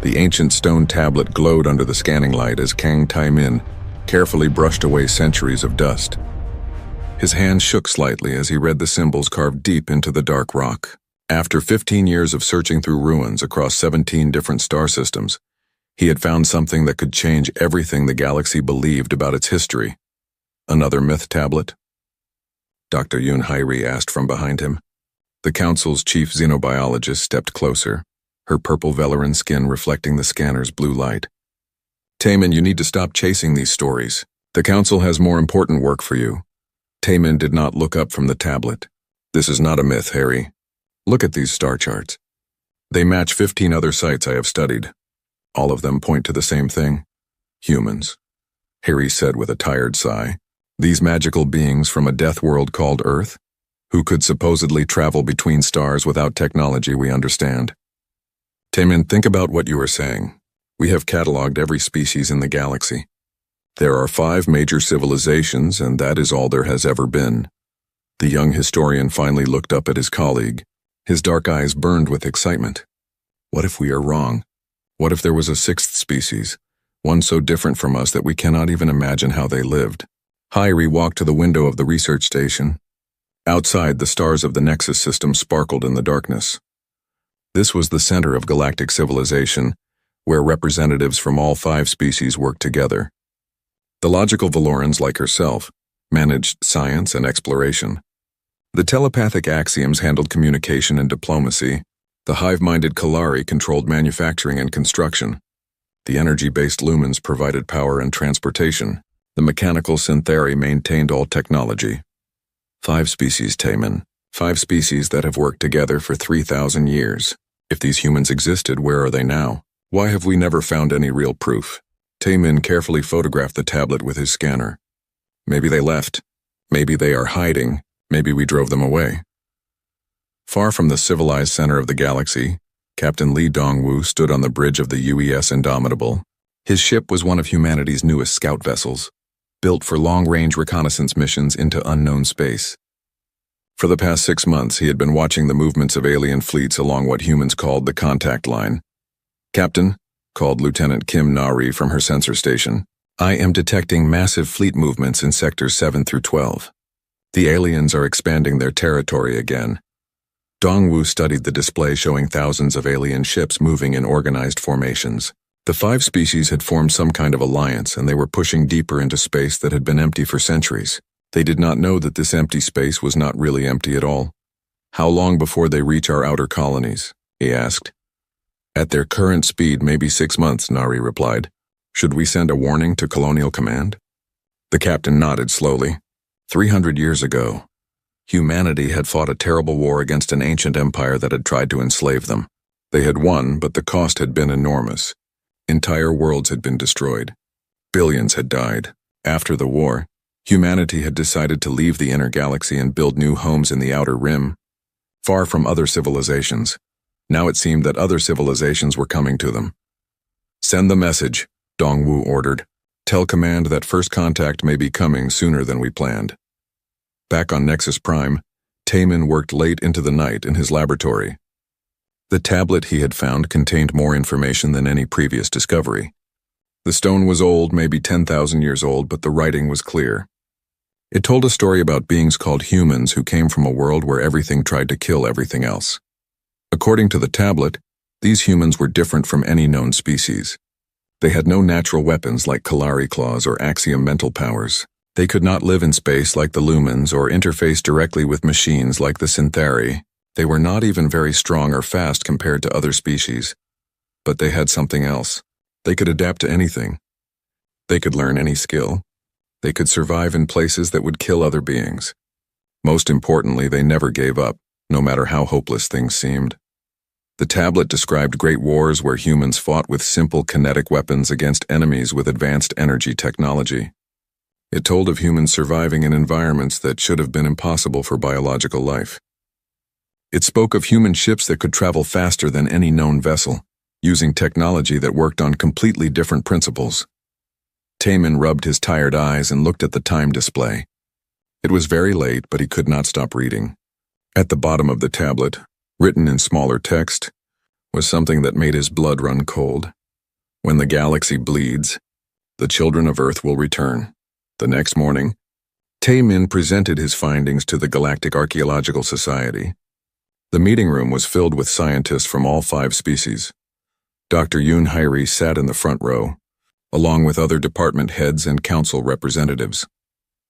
The ancient stone tablet glowed under the scanning light as Kang Tai-min carefully brushed away centuries of dust. His hand shook slightly as he read the symbols carved deep into the dark rock. After 15 years of searching through ruins across 17 different star systems, he had found something that could change everything the galaxy believed about its history. Another myth tablet? Dr. Yoon Hairi asked from behind him. The council's chief xenobiologist stepped closer, her purple Velarin skin reflecting the scanner's blue light. Taemin, you need to stop chasing these stories. The council has more important work for you. Taemin did not look up from the tablet. This is not a myth, Harry. Look at these star charts. They match 15 other sites I have studied. All of them point to the same thing. Humans. Harry said with a tired sigh. These magical beings from a death world called Earth, who could supposedly travel between stars without technology we understand. Taemin, think about what you are saying. We have cataloged every species in the galaxy. There are 5 major civilizations, and that is all there has ever been. The young historian finally looked up at his colleague. His dark eyes burned with excitement. What if we are wrong? What if there was a 6th species, one so different from us that we cannot even imagine how they lived? Hairi walked to the window of the research station. Outside, the stars of the Nexus system sparkled in the darkness. This was the center of galactic civilization, where representatives from all 5 species worked together. The logical Valorans, like herself, managed science and exploration. The telepathic axioms handled communication and diplomacy. The hive-minded Kalari controlled manufacturing and construction. The energy-based lumens provided power and transportation. The mechanical syntheri maintained all technology. 5 species, Taemin. 5 species that have worked together for 3,000 years. If these humans existed, where are they now? Why have we never found any real proof? Taemin carefully photographed the tablet with his scanner. Maybe they left. Maybe they are hiding. Maybe we drove them away. Far from the civilized center of the galaxy, Captain Lee Dongwoo stood on the bridge of the UES Indomitable. His ship was one of humanity's newest scout vessels, built for long-range reconnaissance missions into unknown space. For the past 6 months, he had been watching the movements of alien fleets along what humans called the contact line. Captain, called Lieutenant Kim Nari from her sensor station, I am detecting massive fleet movements in sectors 7 through 12. The aliens are expanding their territory again. Dongwoo studied the display showing thousands of alien ships moving in organized formations. The 5 species had formed some kind of alliance, and they were pushing deeper into space that had been empty for centuries. They did not know that this empty space was not really empty at all. How long before they reach our outer colonies? He asked. At their current speed, maybe 6 months, Nari replied. Should we send a warning to Colonial Command? The captain nodded slowly. 300 years ago, humanity had fought a terrible war against an ancient empire that had tried to enslave them. They had won, but the cost had been enormous. Entire worlds had been destroyed. Billions had died. After the war, humanity had decided to leave the inner galaxy and build new homes in the outer rim, far from other civilizations. Now it seemed that other civilizations were coming to them. Send the message, Dongwoo ordered. Tell Command that first contact may be coming sooner than we planned. Back on Nexus Prime, Taemin worked late into the night in his laboratory. The tablet he had found contained more information than any previous discovery. The stone was old, maybe 10,000 years old, but the writing was clear. It told a story about beings called humans who came from a world where everything tried to kill everything else. According to the tablet, these humans were different from any known species. They had no natural weapons like Kalari claws or axiom mental powers. They could not live in space like the lumens or interface directly with machines like the syntheri. They were not even very strong or fast compared to other species. But they had something else. They could adapt to anything. They could learn any skill. They could survive in places that would kill other beings. Most importantly, they never gave up, no matter how hopeless things seemed. The tablet described great wars where humans fought with simple kinetic weapons against enemies with advanced energy technology. It told of humans surviving in environments that should have been impossible for biological life. It spoke of human ships that could travel faster than any known vessel, using technology that worked on completely different principles. Taemin rubbed his tired eyes and looked at the time display. It was very late, but he could not stop reading. At the bottom of the tablet, written in smaller text, was something that made his blood run cold. When the galaxy bleeds, the children of Earth will return. The next morning, Tae-min presented his findings to the Galactic Archaeological Society. The meeting room was filled with scientists from all 5 species. Dr. Yoon Hairi sat in the front row, along with other department heads and council representatives.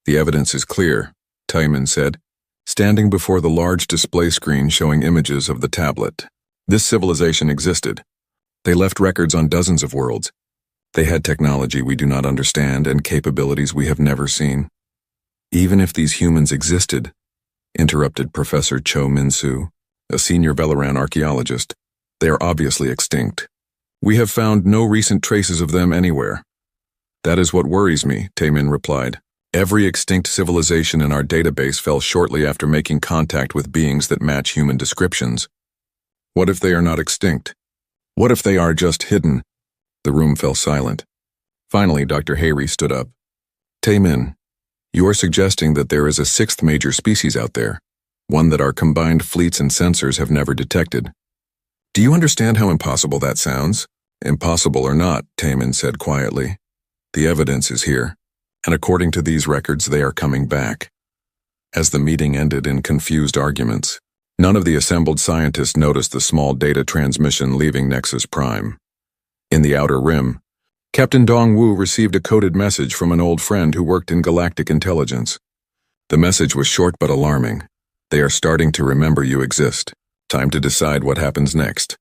The evidence is clear, Tae-min said, standing before the large display screen showing images of the tablet. This civilization existed. They left records on dozens of worlds. They had technology we do not understand and capabilities we have never seen. Even if these humans existed, interrupted Professor Cho Min-soo, a senior Valoran archaeologist, they are obviously extinct. We have found no recent traces of them anywhere. That is what worries me, Tae-min replied. Every extinct civilization in our database fell shortly after making contact with beings that match human descriptions. What if they are not extinct? What if they are just hidden? The room fell silent. Finally, Dr. Hairi stood up. Tae-min, you are suggesting that there is a 6th major species out there, one that our combined fleets and sensors have never detected. Do you understand how impossible that sounds? Impossible or not, Tae-min said quietly. The evidence is here, and according to these records, they are coming back. As the meeting ended in confused arguments, none of the assembled scientists noticed the small data transmission leaving Nexus Prime. In the outer rim, Captain Dong-woo received a coded message from an old friend who worked in Galactic Intelligence. The message was short but alarming. They are starting to remember you exist. Time to decide what happens next.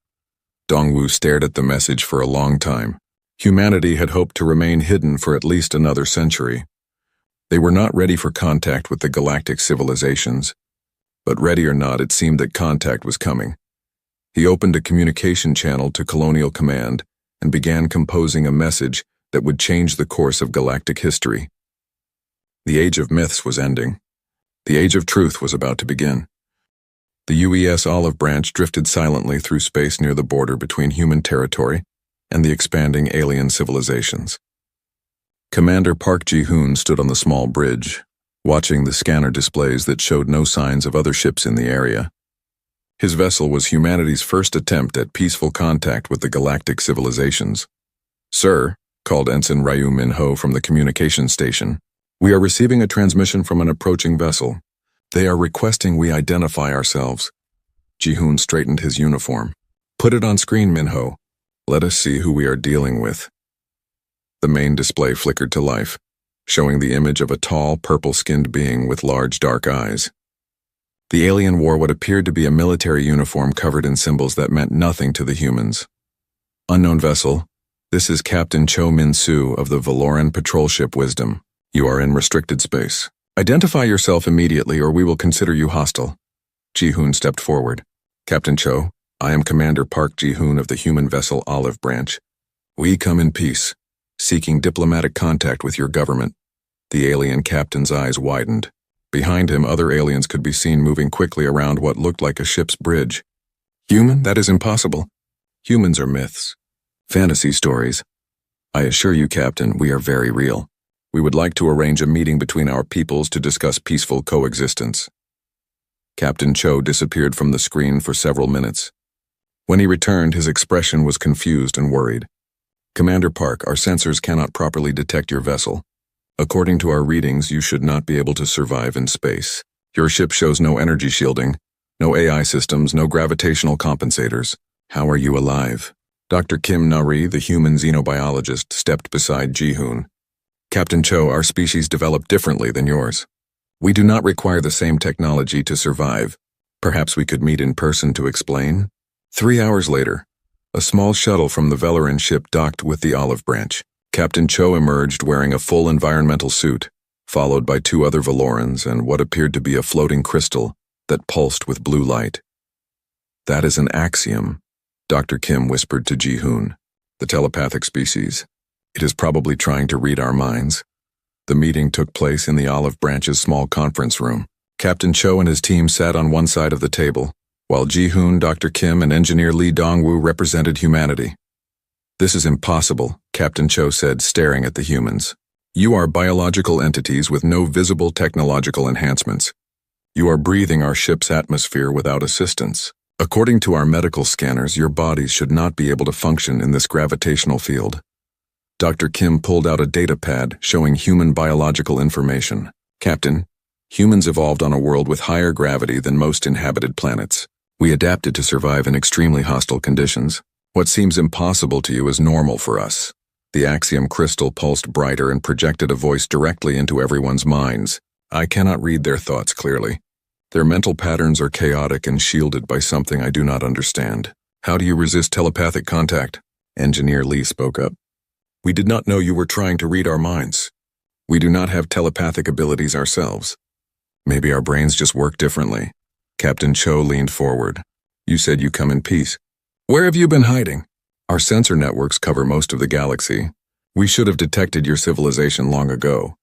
Dong-woo stared at the message for a long time. Humanity had hoped to remain hidden for at least another century. They were not ready for contact with the galactic civilizations. But ready or not, it seemed that contact was coming. He opened a communication channel to Colonial Command and began composing a message that would change the course of galactic history. The age of myths was ending. The age of truth was about to begin. The UES Olive Branch drifted silently through space near the border between human territory and the expanding alien civilizations. Commander Park Ji-hoon stood on the small bridge, watching the scanner displays that showed no signs of other ships in the area. His vessel was humanity's first attempt at peaceful contact with the galactic civilizations. Sir, called Ensign Ryu Min-ho from the communication station, we are receiving a transmission from an approaching vessel. They are requesting we identify ourselves. Ji-hoon straightened his uniform. Put it on screen, Min-ho. Let us see who we are dealing with. The main display flickered to life, showing the image of a tall, purple-skinned being with large, dark eyes. The alien wore what appeared to be a military uniform covered in symbols that meant nothing to the humans. Unknown vessel, this is Captain Cho Min-soo of the Valoran patrol ship Wisdom. You are in restricted space. Identify yourself immediately or we will consider you hostile. Ji-hoon stepped forward. Captain Cho, I am Commander Park Ji-hoon of the human vessel Olive Branch. We come in peace, seeking diplomatic contact with your government. The alien captain's eyes widened. Behind him, other aliens could be seen moving quickly around what looked like a ship's bridge. Human? That is impossible. Humans are myths. Fantasy stories. I assure you, Captain, we are very real. We would like to arrange a meeting between our peoples to discuss peaceful coexistence. Captain Cho disappeared from the screen for several minutes. When he returned, his expression was confused and worried. Commander Park, our sensors cannot properly detect your vessel. According to our readings, you should not be able to survive in space. Your ship shows no energy shielding, no AI systems, no gravitational compensators. How are you alive? Dr. Kim Nari, the human xenobiologist, stepped beside Ji-hoon. Captain Cho, our species developed differently than yours. We do not require the same technology to survive. Perhaps we could meet in person to explain? 3 hours later, a small shuttle from the Valoran ship docked with the Olive Branch. Captain Cho emerged wearing a full environmental suit, followed by 2 other Valorans and what appeared to be a floating crystal that pulsed with blue light. That is an axiom, Dr. Kim whispered to Ji-hoon, the telepathic species. It is probably trying to read our minds. The meeting took place in the Olive Branch's small conference room. Captain Cho and his team sat on one side of the table, while Ji-hoon, Dr. Kim, and Engineer Lee Dong-woo represented humanity. This is impossible, Captain Cho said, staring at the humans. You are biological entities with no visible technological enhancements. You are breathing our ship's atmosphere without assistance. According to our medical scanners, your bodies should not be able to function in this gravitational field. Dr. Kim pulled out a data pad showing human biological information. Captain, humans evolved on a world with higher gravity than most inhabited planets. We adapted to survive in extremely hostile conditions. What seems impossible to you is normal for us. The axiom crystal pulsed brighter and projected a voice directly into everyone's minds. I cannot read their thoughts clearly. Their mental patterns are chaotic and shielded by something I do not understand. How do you resist telepathic contact? Engineer Lee spoke up. We did not know you were trying to read our minds. We do not have telepathic abilities ourselves. Maybe our brains just work differently. Captain Cho leaned forward. You said you come in peace. Where have you been hiding? Our sensor networks cover most of the galaxy. We should have detected your civilization long ago.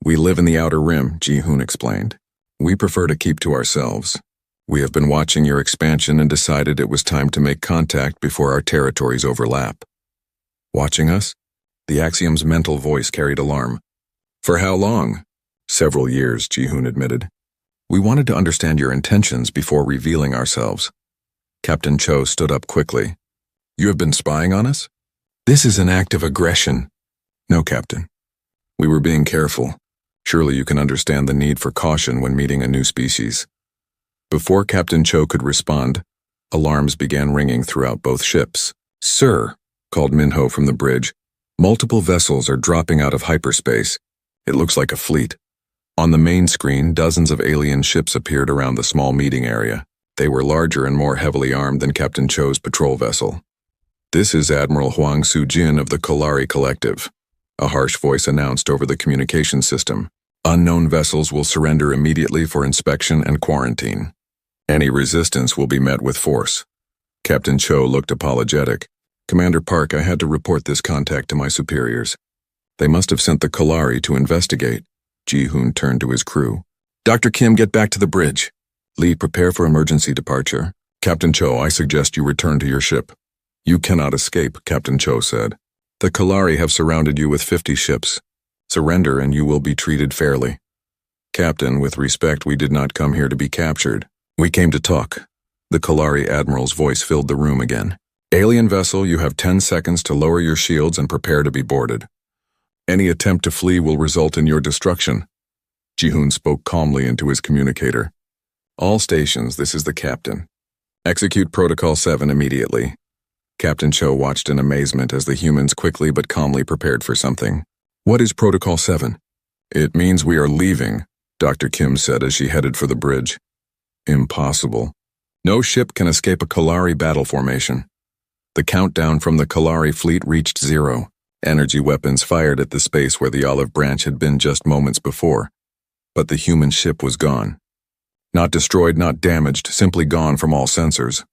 We live in the Outer Rim, Ji-hoon explained. We prefer to keep to ourselves. We have been watching your expansion and decided it was time to make contact before our territories overlap. Watching us? The axiom's mental voice carried alarm. For how long? Several years, Ji-hoon admitted. We wanted to understand your intentions before revealing ourselves. Captain Cho stood up quickly. You have been spying on us? This is an act of aggression. No, Captain. We were being careful. Surely you can understand the need for caution when meeting a new species. Before Captain Cho could respond, alarms began ringing throughout both ships. Sir, called Minho from the bridge, multiple vessels are dropping out of hyperspace. It looks like a fleet. On the main screen, dozens of alien ships appeared around the small meeting area. They were larger and more heavily armed than Captain Cho's patrol vessel. This is Admiral Huang Su-jin of the Kalari Collective, a harsh voice announced over the communication system. Unknown vessels will surrender immediately for inspection and quarantine. Any resistance will be met with force. Captain Cho looked apologetic. Commander Park, I had to report this contact to my superiors. They must have sent the Kalari to investigate. Ji-hoon turned to his crew. Dr. Kim, get back to the bridge. Lee, prepare for emergency departure. Captain Cho, I suggest you return to your ship. You cannot escape, Captain Cho said. The Kalari have surrounded you with 50 ships. Surrender and you will be treated fairly. Captain, with respect, we did not come here to be captured. We came to talk. The Kalari Admiral's voice filled the room again. Alien vessel, you have 10 seconds to lower your shields and prepare to be boarded. Any attempt to flee will result in your destruction. Ji-hoon spoke calmly into his communicator. All stations, this is the captain. Execute Protocol 7 immediately. Captain Cho watched in amazement as the humans quickly but calmly prepared for something. What is Protocol 7? It means we are leaving, Dr. Kim said as she headed for the bridge. Impossible. No ship can escape a Kalari battle formation. The countdown from the Kalari fleet reached 0. Energy weapons fired at the space where the olive branch had been just moments before. But the human ship was gone. Not destroyed, not damaged, simply gone from all sensors.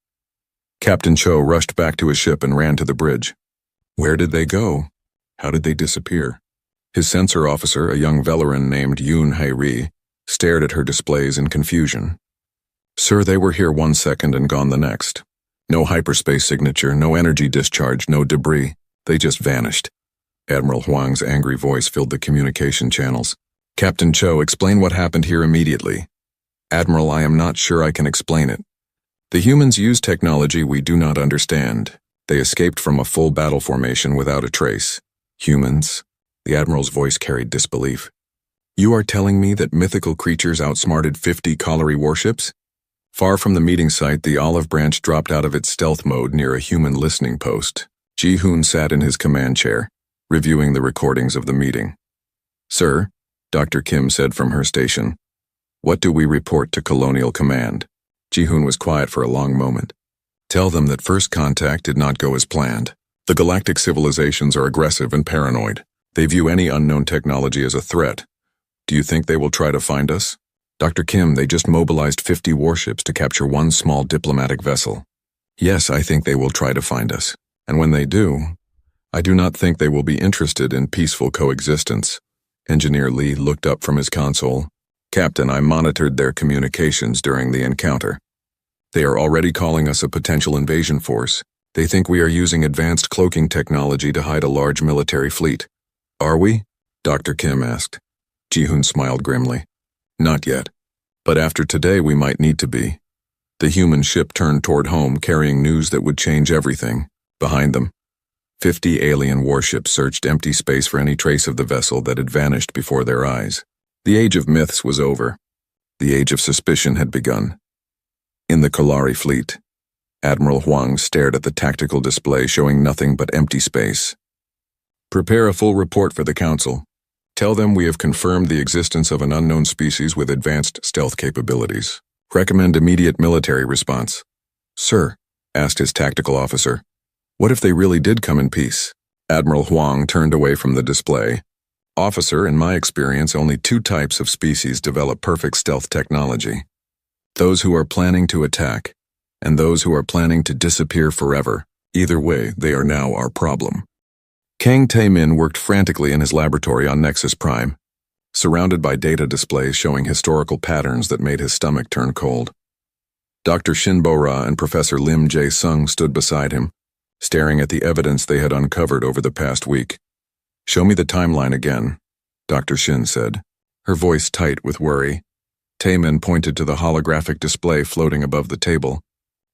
Captain Cho rushed back to his ship and ran to the bridge. Where did they go? How did they disappear? His sensor officer, a young Velaran named Yoon Hae-ri, stared at her displays in confusion. Sir, they were here 1 second and gone the next. No hyperspace signature, no energy discharge, no debris. They just vanished. Admiral Huang's angry voice filled the communication channels. Captain Cho, explain what happened here immediately. Admiral, I am not sure I can explain it. The humans use technology we do not understand. They escaped from a full battle formation without a trace. Humans? The Admiral's voice carried disbelief. You are telling me that mythical creatures outsmarted 50 Kalari warships? Far from the meeting site, the olive branch dropped out of its stealth mode near a human listening post. Ji-hoon sat in his command chair, reviewing the recordings of the meeting. Sir, Dr. Kim said from her station, what do we report to Colonial Command? Ji-hoon was quiet for a long moment. Tell them that first contact did not go as planned. The galactic civilizations are aggressive and paranoid. They view any unknown technology as a threat. Do you think they will try to find us? Dr. Kim, they just mobilized 50 warships to capture one small diplomatic vessel. Yes, I think they will try to find us. And when they do, I do not think they will be interested in peaceful coexistence. Engineer Lee looked up from his console. Captain, I monitored their communications during the encounter. They are already calling us a potential invasion force. They think we are using advanced cloaking technology to hide a large military fleet. Are we? Dr. Kim asked. Ji-hoon smiled grimly. Not yet. But after today we might need to be. The human ship turned toward home, carrying news that would change everything. Behind them, 50 alien warships searched empty space for any trace of the vessel that had vanished before their eyes. The age of myths was over. The age of suspicion had begun. In the Kalari fleet, Admiral Huang stared at the tactical display showing nothing but empty space. Prepare a full report for the Council. Tell them we have confirmed the existence of an unknown species with advanced stealth capabilities. Recommend immediate military response. Sir, asked his tactical officer, what if they really did come in peace? Admiral Huang turned away from the display. Officer, in my experience, only 2 types of species develop perfect stealth technology. Those who are planning to attack, and those who are planning to disappear forever. Either way, they are now our problem. Kang Tae-min worked frantically in his laboratory on Nexus Prime, surrounded by data displays showing historical patterns that made his stomach turn cold. Dr. Shin Bo-ra and Professor Lim Jae-sung stood beside him, staring at the evidence they had uncovered over the past week. Show me the timeline again, Dr. Shin said, her voice tight with worry. Tae-min pointed to the holographic display floating above the table.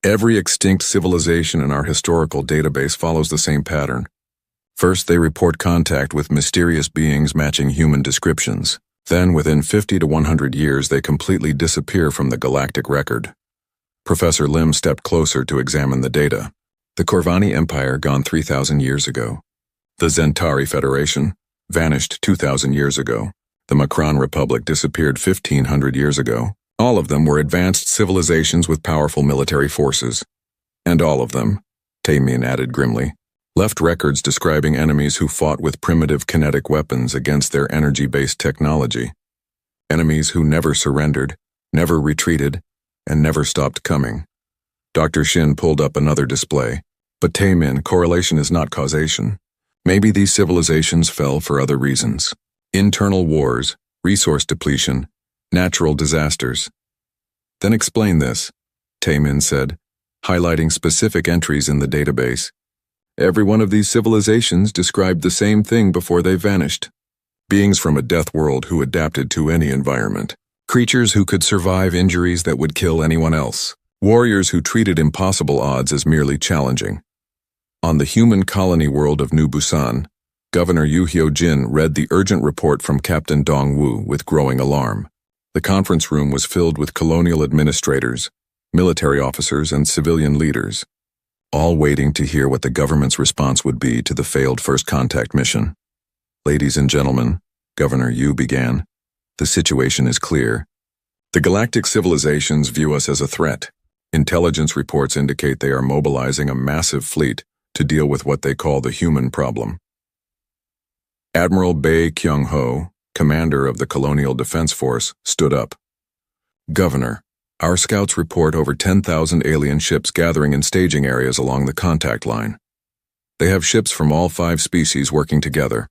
Every extinct civilization in our historical database follows the same pattern. First, they report contact with mysterious beings matching human descriptions. Then, within 50 to 100 years, they completely disappear from the galactic record. Professor Lim stepped closer to examine the data. The Corvani Empire gone 3,000 years ago. The Zentari Federation vanished 2,000 years ago. The Macron Republic disappeared 1,500 years ago. All of them were advanced civilizations with powerful military forces. And all of them, Tae-min added grimly, left records describing enemies who fought with primitive kinetic weapons against their energy-based technology. Enemies who never surrendered, never retreated, and never stopped coming. Dr. Shin pulled up another display. But Tae-min, correlation is not causation. Maybe these civilizations fell for other reasons. Internal wars, resource depletion, natural disasters. Then explain this, Tae-min said, highlighting specific entries in the database. Every one of these civilizations described the same thing before they vanished. Beings from a death world who adapted to any environment. Creatures who could survive injuries that would kill anyone else. Warriors who treated impossible odds as merely challenging. On the human colony world of New Busan, Governor Yu Hyo-jin read the urgent report from Captain Dong-woo with growing alarm. The conference room was filled with colonial administrators, military officers, and civilian leaders, all waiting to hear what the government's response would be to the failed first contact mission. Ladies and gentlemen, Governor Yu began, the situation is clear. The galactic civilizations view us as a threat. Intelligence reports indicate they are mobilizing a massive fleet to deal with what they call the human problem. Admiral Bae Kyung-ho, commander of the Colonial Defense Force, stood up. Governor, our scouts report over 10,000 alien ships gathering in staging areas along the contact line. They have ships from all 5 species working together.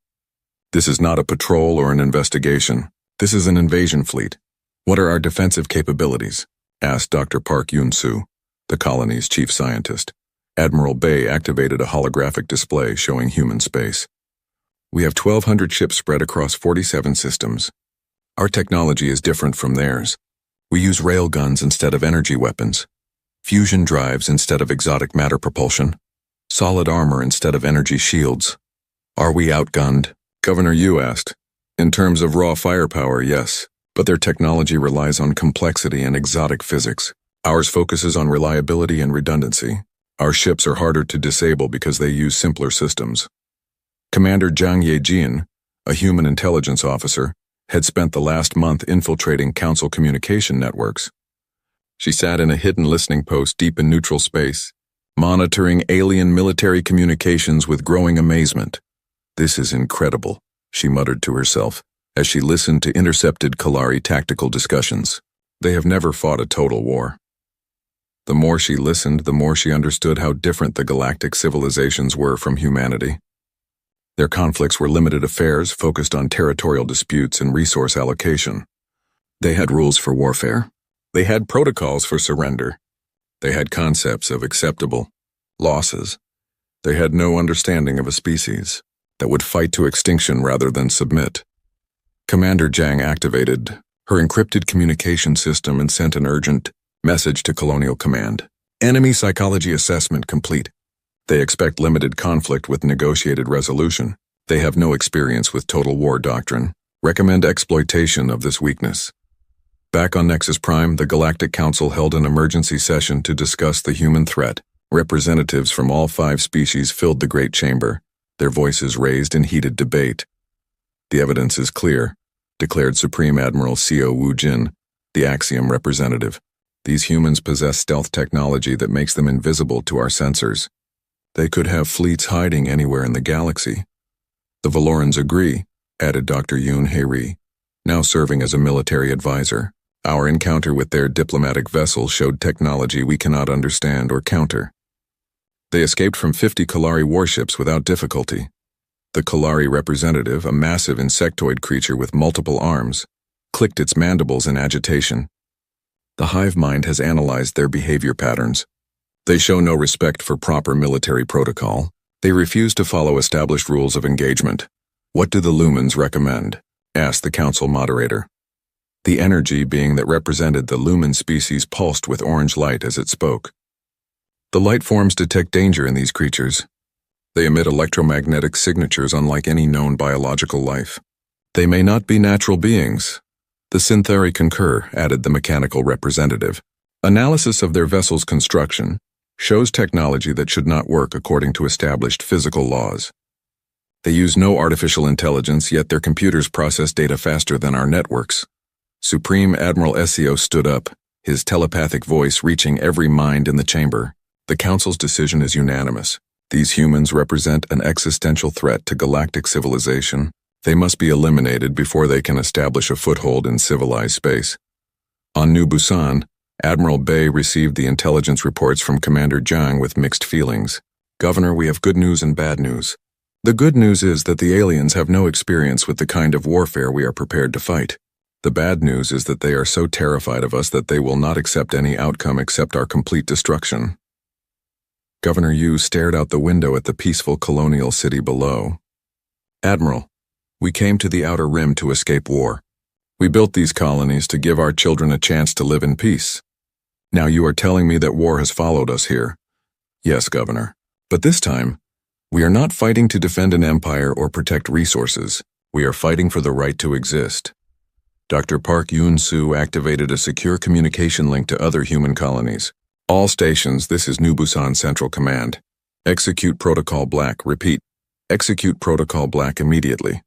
This is not a patrol or an investigation. This is an invasion fleet. What are our defensive capabilities? Asked Dr. Park Yoon-soo, the colony's chief scientist. Admiral Bae activated a holographic display showing human space. We have 1,200 ships spread across 47 systems. Our technology is different from theirs. We use railguns instead of energy weapons, fusion drives instead of exotic matter propulsion, solid armor instead of energy shields. Are we outgunned? Governor Yu asked. In terms of raw firepower, yes, but their technology relies on complexity and exotic physics. Ours focuses on reliability and redundancy. Our ships are harder to disable because they use simpler systems. Commander Jang Ye-jin, a human intelligence officer, had spent the last month infiltrating Council communication networks. She sat in a hidden listening post deep in neutral space, monitoring alien military communications with growing amazement. This is incredible, she muttered to herself, as she listened to intercepted Kalari tactical discussions. They have never fought a total war. The more she listened, the more she understood how different the galactic civilizations were from humanity. Their conflicts were limited affairs focused on territorial disputes and resource allocation. They had rules for warfare. They had protocols for surrender. They had concepts of acceptable losses. They had no understanding of a species that would fight to extinction rather than submit. Commander Jang activated her encrypted communication system and sent an urgent Message to Colonial Command. Enemy psychology assessment complete. They expect limited conflict with negotiated resolution. They have no experience with total war doctrine. Recommend exploitation of this weakness. Back on Nexus Prime, the Galactic Council held an emergency session to discuss the human threat. Representatives from all 5 species filled the Great Chamber, their voices raised in heated debate. The evidence is clear, declared Supreme Admiral Co. Wu Jin, the Axiom representative. These humans possess stealth technology that makes them invisible to our sensors. They could have fleets hiding anywhere in the galaxy. The Valorans agree, added Dr. Yoon Hae-ri, now serving as a military advisor. Our encounter with their diplomatic vessel showed technology we cannot understand or counter. They escaped from 50 Kalari warships without difficulty. The Kalari representative, a massive insectoid creature with multiple arms, clicked its mandibles in agitation. The hive mind has analyzed their behavior patterns. They show no respect for proper military protocol. They refuse to follow established rules of engagement. What do the lumens recommend? Asked the council moderator. The energy being that represented the lumen species pulsed with orange light as it spoke. The light forms detect danger in these creatures. They emit electromagnetic signatures unlike any known biological life. They may not be natural beings. The Syntheri concur, added the mechanical representative. Analysis of their vessel's construction shows technology that should not work according to established physical laws. They use no artificial intelligence, yet their computers process data faster than our networks. Supreme Admiral Seo stood up, his telepathic voice reaching every mind in the chamber. The Council's decision is unanimous. These humans represent an existential threat to galactic civilization. They must be eliminated before they can establish a foothold in civilized space. On New Busan, Admiral Bay received the intelligence reports from Commander Zhang with mixed feelings. Governor, we have good news and bad news. The good news is that the aliens have no experience with the kind of warfare we are prepared to fight. The bad news is that they are so terrified of us that they will not accept any outcome except our complete destruction. Governor Yu stared out the window at the peaceful colonial city below. Admiral, we came to the Outer Rim to escape war. We built these colonies to give our children a chance to live in peace. Now you are telling me that war has followed us here. Yes, Governor. But this time, we are not fighting to defend an empire or protect resources. We are fighting for the right to exist. Dr. Park Yoon-soo activated a secure communication link to other human colonies. All stations, this is New Busan Central Command. Execute Protocol Black. Repeat. Execute Protocol Black immediately.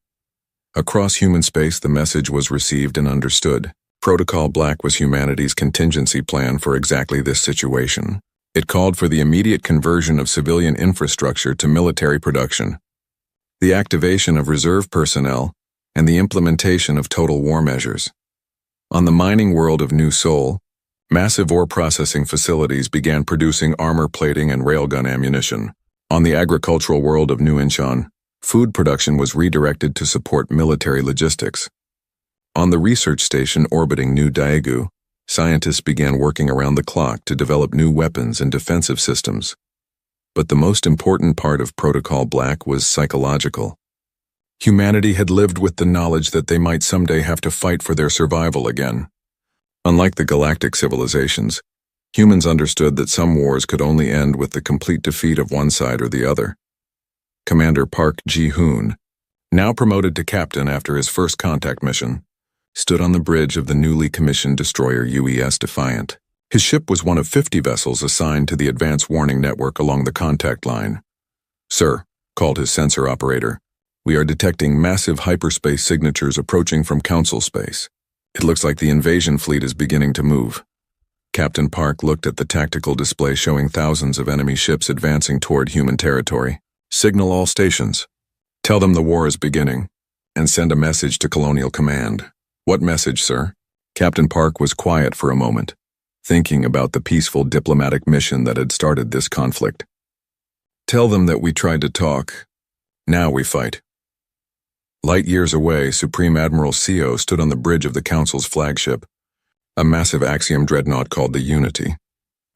Across human space, the message was received and understood. Protocol Black was humanity's contingency plan for exactly this situation. It called for the immediate conversion of civilian infrastructure to military production, the activation of reserve personnel, and the implementation of total war measures. On the mining world of New Seoul, massive ore processing facilities began producing armor plating and railgun ammunition. On the agricultural world of New Incheon, food production was redirected to support military logistics. On the research station orbiting New Daegu, scientists began working around the clock to develop new weapons and defensive systems. But the most important part of Protocol Black was psychological. Humanity had lived with the knowledge that they might someday have to fight for their survival again. Unlike the galactic civilizations, humans understood that some wars could only end with the complete defeat of one side or the other. Commander Park Ji-hoon, now promoted to captain after his first contact mission, stood on the bridge of the newly commissioned destroyer UES Defiant. His ship was one of 50 vessels assigned to the advanced warning network along the contact line. Sir, called his sensor operator, we are detecting massive hyperspace signatures approaching from Council space. It looks like the invasion fleet is beginning to move. Captain Park looked at the tactical display showing thousands of enemy ships advancing toward human territory. Signal all stations. Tell them the war is beginning, and send a message to Colonial Command. What message, sir? Captain Park was quiet for a moment, thinking about the peaceful diplomatic mission that had started this conflict. Tell them that we tried to talk. Now we fight. Light years away, Supreme Admiral Co stood on the bridge of the Council's flagship, a massive Axiom dreadnought called the Unity.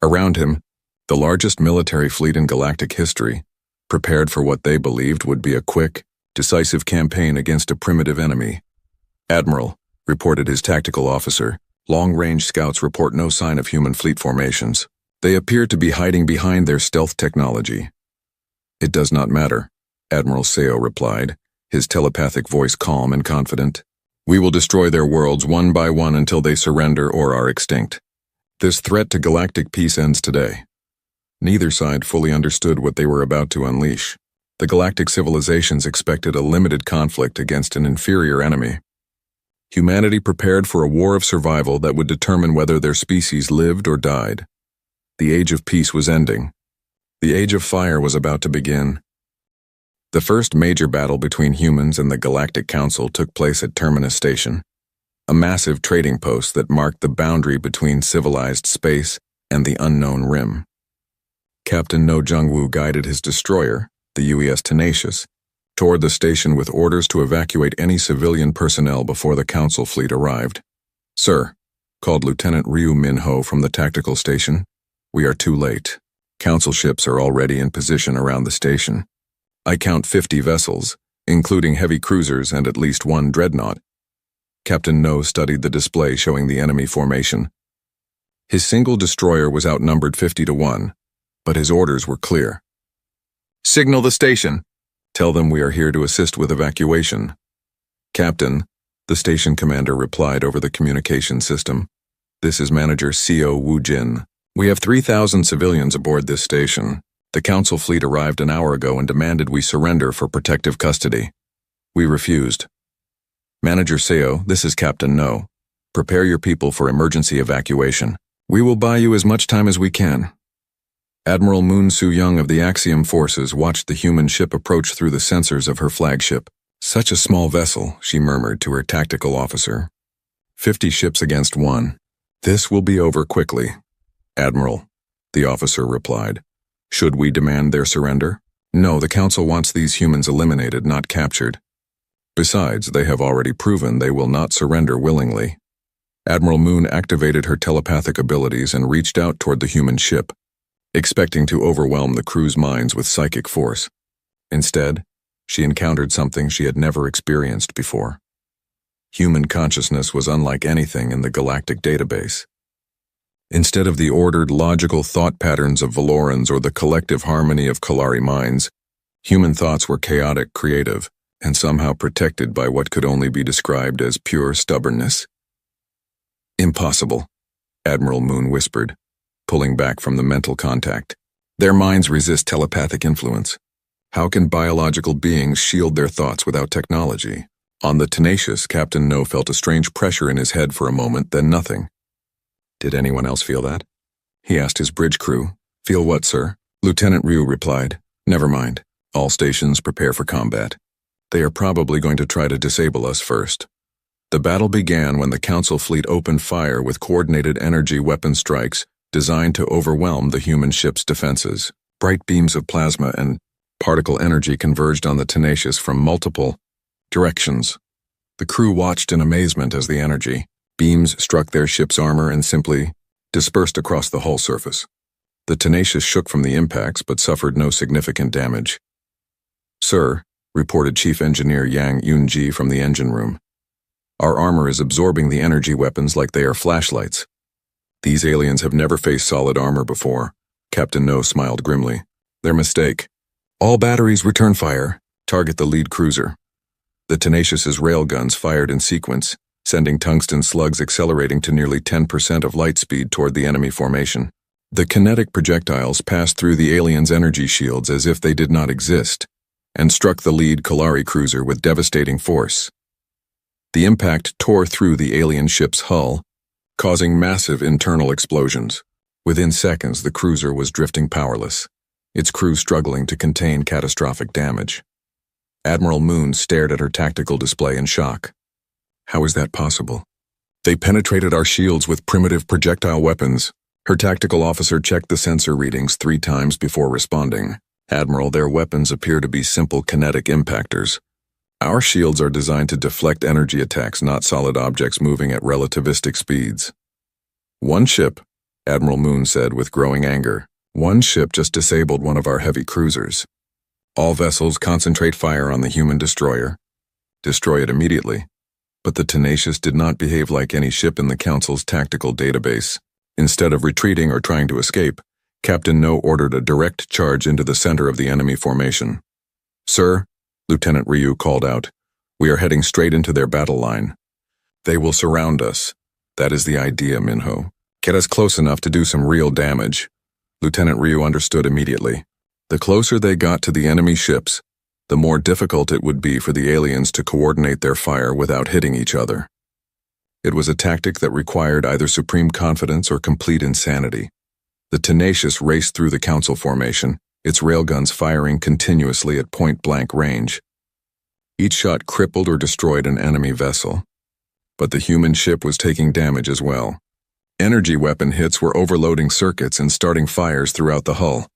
Around him, the largest military fleet in galactic history, prepared for what they believed would be a quick, decisive campaign against a primitive enemy. Admiral, reported his tactical officer, Long-range scouts report no sign of human fleet formations. They appear to be hiding behind their stealth technology. It does not matter, Admiral Seo replied, his telepathic voice calm and confident. We will destroy their worlds one by one until they surrender or are extinct. This threat to galactic peace ends today. Neither side fully understood what they were about to unleash. The galactic civilizations expected a limited conflict against an inferior enemy. Humanity prepared for a war of survival that would determine whether their species lived or died. The age of peace was ending. The age of fire was about to begin. The first major battle between humans and the Galactic Council took place at Terminus Station, a massive trading post that marked the boundary between civilized space and the unknown rim. Captain No Jungwoo guided his destroyer, the UES Tenacious, toward the station with orders to evacuate any civilian personnel before the Council fleet arrived. Sir, called Lieutenant Ryu Min-ho from the tactical station, we are too late. Council ships are already in position around the station. I count 50 vessels, including heavy cruisers and at least one dreadnought. Captain No studied the display showing the enemy formation. His single destroyer was outnumbered 50-1, but his orders were clear. Signal the station. Tell them we are here to assist with evacuation. Captain, the station commander replied over the communication system. This is Manager Seo Woo-jin. We have 3,000 civilians aboard this station. The Council fleet arrived an hour ago and demanded we surrender for protective custody. We refused. Manager Seo, this is Captain No. Prepare your people for emergency evacuation. We will buy you as much time as we can. Admiral Moon Soo-young of the Axiom Forces watched the human ship approach through the sensors of her flagship. Such a small vessel, she murmured to her tactical officer. 50 ships against one. This will be over quickly. Admiral, the officer replied. Should we demand their surrender? No, the Council wants these humans eliminated, not captured. Besides, they have already proven they will not surrender willingly. Admiral Moon activated her telepathic abilities and reached out toward the human ship, expecting to overwhelm the crew's minds with psychic force. Instead, she encountered something she had never experienced before. Human consciousness was unlike anything in the galactic database. Instead of the ordered, logical thought patterns of Valorans or the collective harmony of Kalari minds, human thoughts were chaotic, creative, and somehow protected by what could only be described as pure stubbornness. Impossible, Admiral Moon whispered, pulling back from the mental contact. Their minds resist telepathic influence. How can biological beings shield their thoughts without technology? On the Tenacious, Captain No felt a strange pressure in his head for a moment, then nothing. Did anyone else feel that? He asked his bridge crew. Feel what, sir? Lieutenant Ryu replied. Never mind. All stations prepare for combat. They are probably going to try to disable us first. The battle began when the Council fleet opened fire with coordinated energy weapon strikes designed to overwhelm the human ship's defenses. Bright beams of plasma and particle energy converged on the Tenacious from multiple directions. The crew watched in amazement as the energy beams struck their ship's armor and simply dispersed across the hull surface. The Tenacious shook from the impacts but suffered no significant damage. Sir, reported Chief Engineer Yang Yunji from the engine room. Our armor is absorbing the energy weapons like they are flashlights. These aliens have never faced solid armor before. Captain No smiled grimly. Their mistake. All batteries return fire. Target the lead cruiser. The Tenacious's railguns fired in sequence, sending tungsten slugs accelerating to nearly 10% of light speed toward the enemy formation. The kinetic projectiles passed through the aliens' energy shields as if they did not exist, and struck the lead Kalari cruiser with devastating force. The impact tore through the alien ship's hull, causing massive internal explosions. Within seconds, the cruiser was drifting powerless, its crew struggling to contain catastrophic damage. Admiral Moon stared at her tactical display in shock. How is that possible? They penetrated our shields with primitive projectile weapons. Her tactical officer checked the sensor readings 3 times before responding. Admiral, their weapons appear to be simple kinetic impactors. Our shields are designed to deflect energy attacks, not solid objects moving at relativistic speeds. One ship, Admiral Moon said with growing anger. One ship just disabled one of our heavy cruisers. All vessels concentrate fire on the human destroyer. Destroy it immediately. But the Tenacious did not behave like any ship in the Council's tactical database. Instead of retreating or trying to escape, Captain No ordered a direct charge into the center of the enemy formation. "Sir," Lieutenant Ryu called out, "we are heading straight into their battle line. They will surround us. That is the idea, Minho. Get us close enough to do some real damage." Lieutenant Ryu understood immediately. The closer they got to the enemy ships, the more difficult it would be for the aliens to coordinate their fire without hitting each other. It was a tactic that required either supreme confidence or complete insanity. The Tenacious raced through the Council formation, its railguns firing continuously at point-blank range. Each shot crippled or destroyed an enemy vessel. But the human ship was taking damage as well. Energy weapon hits were overloading circuits and starting fires throughout the hull.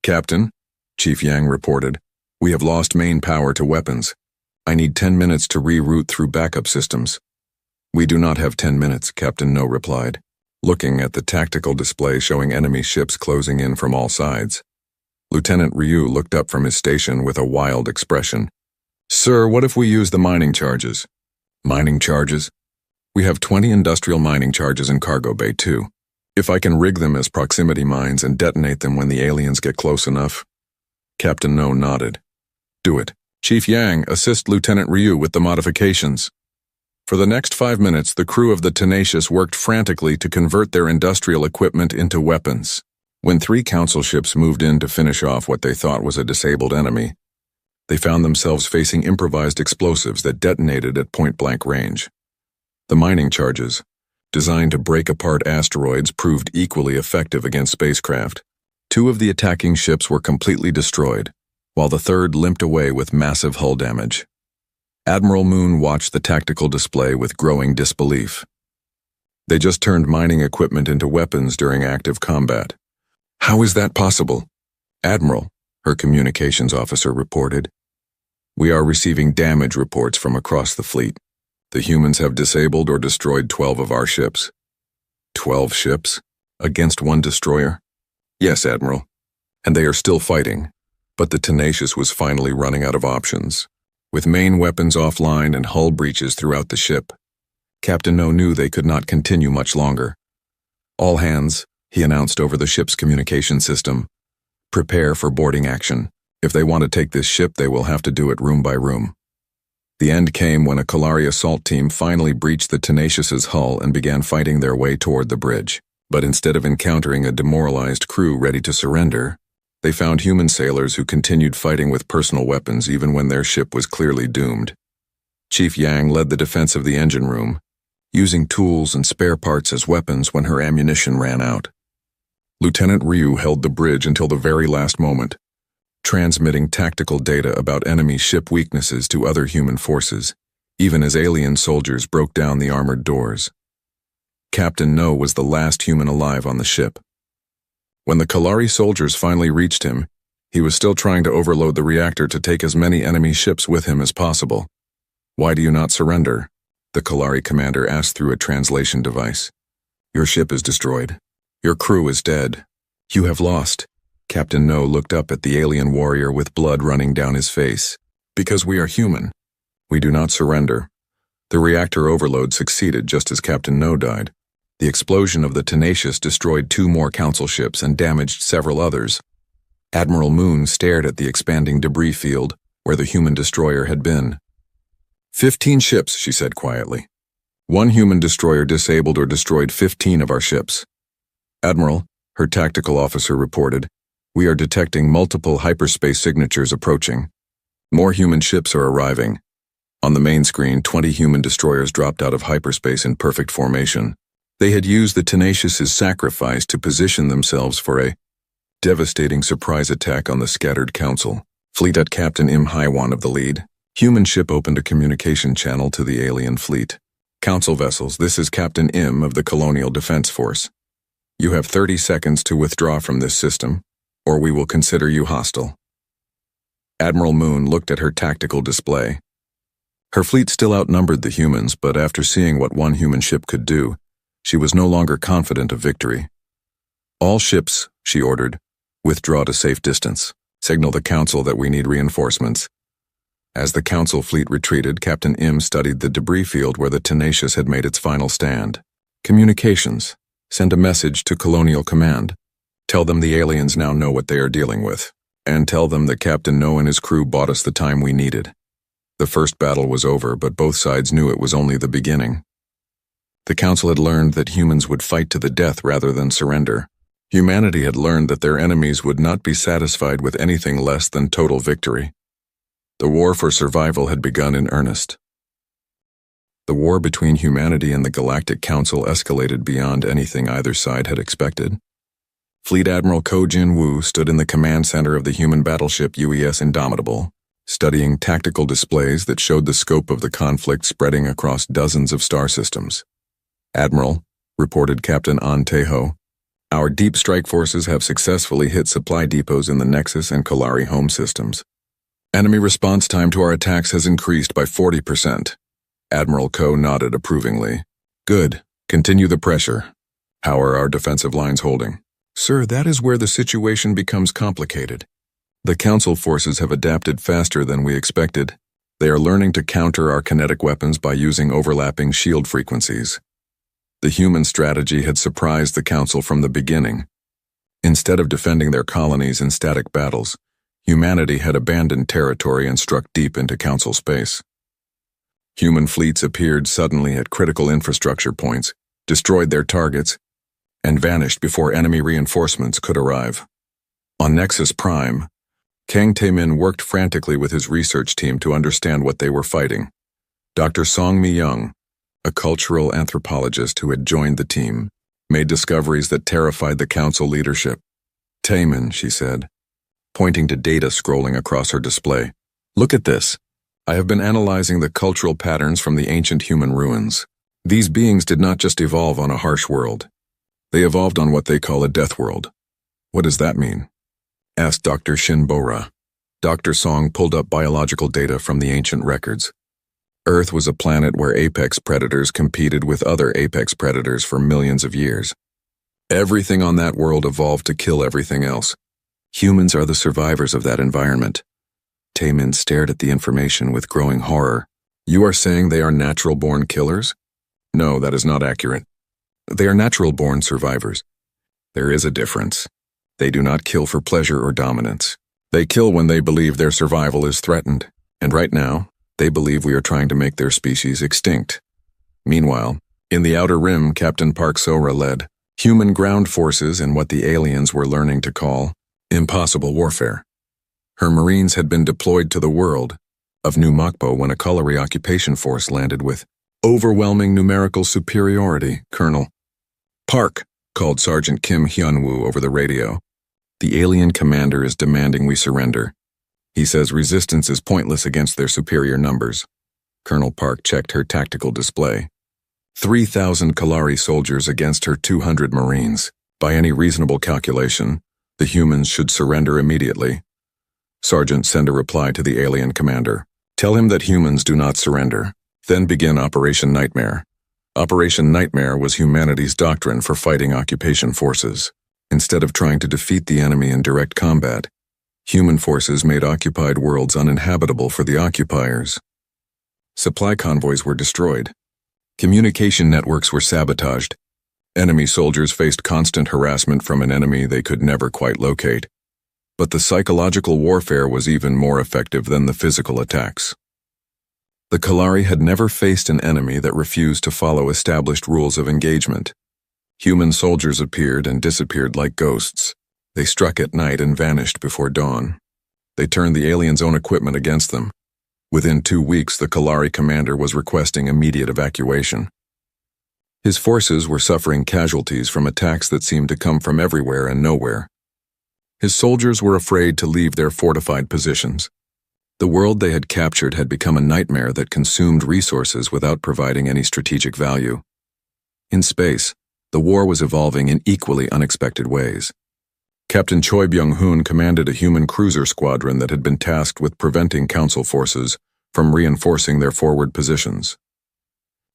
"Captain," Chief Yang reported, "we have lost main power to weapons. I need 10 minutes to reroute through backup systems." "We do not have 10 minutes, Captain No replied, looking at the tactical display showing enemy ships closing in from all sides. Lieutenant Ryu looked up from his station with a wild expression. "Sir, what if we use the mining charges?" "Mining charges? We have 20 industrial mining charges in Cargo Bay too. If I can rig them as proximity mines and detonate them when the aliens get close enough." Captain No nodded. "Do it. Chief Yang, assist Lieutenant Ryu with the modifications." For the next 5 minutes, the crew of the Tenacious worked frantically to convert their industrial equipment into weapons. When 3 Council ships moved in to finish off what they thought was a disabled enemy, they found themselves facing improvised explosives that detonated at point-blank range. The mining charges, designed to break apart asteroids, proved equally effective against spacecraft. 2 of the attacking ships were completely destroyed, while the third limped away with massive hull damage. Admiral Moon watched the tactical display with growing disbelief. They just turned mining equipment into weapons during active combat. "How is that possible?" "Admiral," her communications officer reported, "we are receiving damage reports from across the fleet. The humans have disabled or destroyed 12 of our ships." 12 ships? Against 1 destroyer? "Yes, Admiral. And they are still fighting." But the Tenacious was finally running out of options. With main weapons offline and hull breaches throughout the ship, Captain No knew they could not continue much longer. "All hands," he announced over the ship's communication system. "Prepare for boarding action. If they want to take this ship, they will have to do it room by room." The end came when a Kalari assault team finally breached the Tenacious's hull and began fighting their way toward the bridge. But instead of encountering a demoralized crew ready to surrender, they found human sailors who continued fighting with personal weapons even when their ship was clearly doomed. Chief Yang led the defense of the engine room, using tools and spare parts as weapons when her ammunition ran out. Lieutenant Ryu held the bridge until the very last moment, transmitting tactical data about enemy ship weaknesses to other human forces, even as alien soldiers broke down the armored doors. Captain No was the last human alive on the ship. When the Kalari soldiers finally reached him, he was still trying to overload the reactor to take as many enemy ships with him as possible. "Why do you not surrender?" the Kalari commander asked through a translation device. "Your ship is destroyed. Your crew is dead. You have lost." Captain No looked up at the alien warrior with blood running down his face. "Because we are human. We do not surrender." The reactor overload succeeded just as Captain No died. The explosion of the Tenacious destroyed 2 more Council ships and damaged several others. Admiral Moon stared at the expanding debris field where the human destroyer had been. 15 ships, she said quietly. 1 human destroyer disabled or destroyed 15 of our ships. "Admiral," her tactical officer reported, "we are detecting multiple hyperspace signatures approaching. More human ships are arriving." On the main screen, 20 human destroyers dropped out of hyperspace in perfect formation. They had used the Tenacious's sacrifice to position themselves for a devastating surprise attack on the scattered Council. Fleet at Captain Im Haiwan of the lead. Human ship opened a communication channel to the alien fleet. "Council vessels, this is Captain Im of the Colonial Defense Force. You have 30 seconds to withdraw from this system, or we will consider you hostile." Admiral Moon looked at her tactical display. Her fleet still outnumbered the humans, but after seeing what 1 human ship could do, she was no longer confident of victory. "All ships," she ordered, "withdraw to safe distance. Signal the Council that we need reinforcements." As the Council fleet retreated, Captain Im studied the debris field where the Tenacious had made its final stand. Communications. Send a message to Colonial Command. Tell them the aliens now know what they are dealing with. And tell them that Captain No and his crew bought us the time we needed. The first battle was over, but both sides knew it was only the beginning. The Council had learned that humans would fight to the death rather than surrender. Humanity had learned that their enemies would not be satisfied with anything less than total victory. The war for survival had begun in earnest. The war between humanity and the Galactic Council escalated beyond anything either side had expected. Fleet Admiral Ko Jin-woo stood in the command center of the human battleship UES Indomitable, studying tactical displays that showed the scope of the conflict spreading across dozens of star systems. "Admiral," reported Captain An Tae-ho, "our deep strike forces have successfully hit supply depots in the Nexus and Kolari home systems. Enemy response time to our attacks has increased by 40%. Admiral Ko nodded approvingly. "Good. Continue the pressure. How are our defensive lines holding?" "Sir, that is where the situation becomes complicated. The Council forces have adapted faster than we expected. They are learning to counter our kinetic weapons by using overlapping shield frequencies. The human strategy had surprised the Council from the beginning. Instead of defending their colonies in static battles, humanity had abandoned territory and struck deep into Council space. Human fleets appeared suddenly at critical infrastructure points, destroyed their targets, and vanished before enemy reinforcements could arrive. On Nexus Prime, Kang Tae-min worked frantically with his research team to understand what they were fighting. Dr. Song Mi-young, a cultural anthropologist who had joined the team, made discoveries that terrified the Council leadership. "Tae-min," she said, pointing to data scrolling across her display. "Look at this. I have been analyzing the cultural patterns from the ancient human ruins. These beings did not just evolve on a harsh world. They evolved on what they call a death world." "What does that mean?" asked Dr. Shin Bora. Dr. Song pulled up biological data from the ancient records. Earth was a planet where apex predators competed with other apex predators for millions of years. Everything on that world evolved to kill everything else. Humans are the survivors of that environment. Tae-min stared at the information with growing horror. "You are saying they are natural-born killers?" "No, that is not accurate. They are natural-born survivors. There is a difference. They do not kill for pleasure or dominance. They kill when they believe their survival is threatened, and right now, they believe we are trying to make their species extinct." Meanwhile, in the Outer Rim, Captain Park Sora led human ground forces in what the aliens were learning to call impossible warfare. Her Marines had been deployed to the world of New Mokpo when a Kolari occupation force landed with overwhelming numerical superiority. "Colonel Park," called Sergeant Kim Hyun-woo over the radio. "The alien commander is demanding we surrender. He says resistance is pointless against their superior numbers." Colonel Park checked her tactical display. 3,000 Kolari soldiers against her 200 Marines. By any reasonable calculation, the humans should surrender immediately. "Sergeant, send a reply to the alien commander. Tell him that humans do not surrender. Then begin Operation Nightmare." Operation Nightmare was humanity's doctrine for fighting occupation forces. Instead of trying to defeat the enemy in direct combat, human forces made occupied worlds uninhabitable for the occupiers. Supply convoys were destroyed. Communication networks were sabotaged. Enemy soldiers faced constant harassment from an enemy they could never quite locate. But the psychological warfare was even more effective than the physical attacks. The Kolari had never faced an enemy that refused to follow established rules of engagement. Human soldiers appeared and disappeared like ghosts. They struck at night and vanished before dawn. They turned the aliens' own equipment against them. Within 2 weeks, the Kolari commander was requesting immediate evacuation. His forces were suffering casualties from attacks that seemed to come from everywhere and nowhere. His soldiers were afraid to leave their fortified positions. The world they had captured had become a nightmare that consumed resources without providing any strategic value. In space, the war was evolving in equally unexpected ways. Captain Choi Byung-hoon commanded a human cruiser squadron that had been tasked with preventing Council forces from reinforcing their forward positions.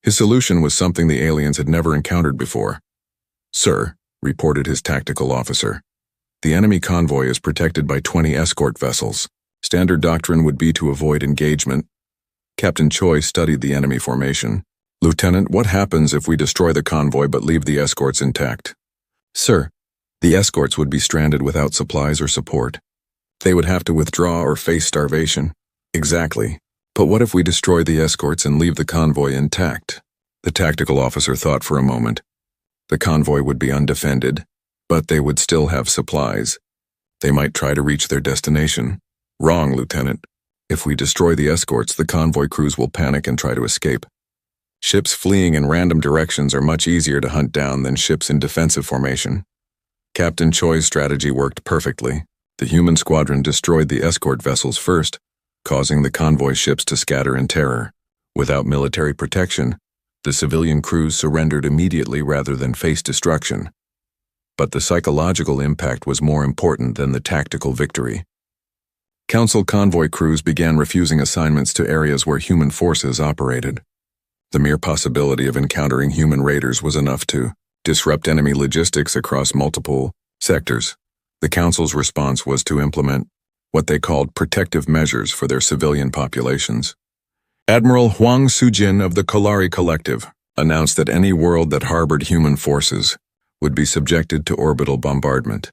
His solution was something the aliens had never encountered before. "Sir," reported his tactical officer, "the enemy convoy is protected by 20 escort vessels. Standard doctrine would be to avoid engagement. Captain Choi studied the enemy formation. Lieutenant, what happens if we destroy the convoy but leave the escorts intact? Sir, the escorts would be stranded without supplies or support. They would have to withdraw or face starvation. Exactly. But what if we destroy the escorts and leave the convoy intact? The tactical officer thought for a moment. The convoy would be undefended, but they would still have supplies. They might try to reach their destination. Wrong, Lieutenant. If we destroy the escorts, the convoy crews will panic and try to escape. Ships fleeing in random directions are much easier to hunt down than ships in defensive formation. Captain Choi's strategy worked perfectly. The human squadron destroyed the escort vessels first, causing the convoy ships to scatter in terror. Without military protection, the civilian crews surrendered immediately rather than face destruction. But the psychological impact was more important than the tactical victory. Council convoy crews began refusing assignments to areas where human forces operated. The mere possibility of encountering human raiders was enough to disrupt enemy logistics across multiple sectors. The Council's response was to implement what they called protective measures for their civilian populations. Admiral Huang Sujin of the Kolari Collective announced that any world that harbored human forces would be subjected to orbital bombardment.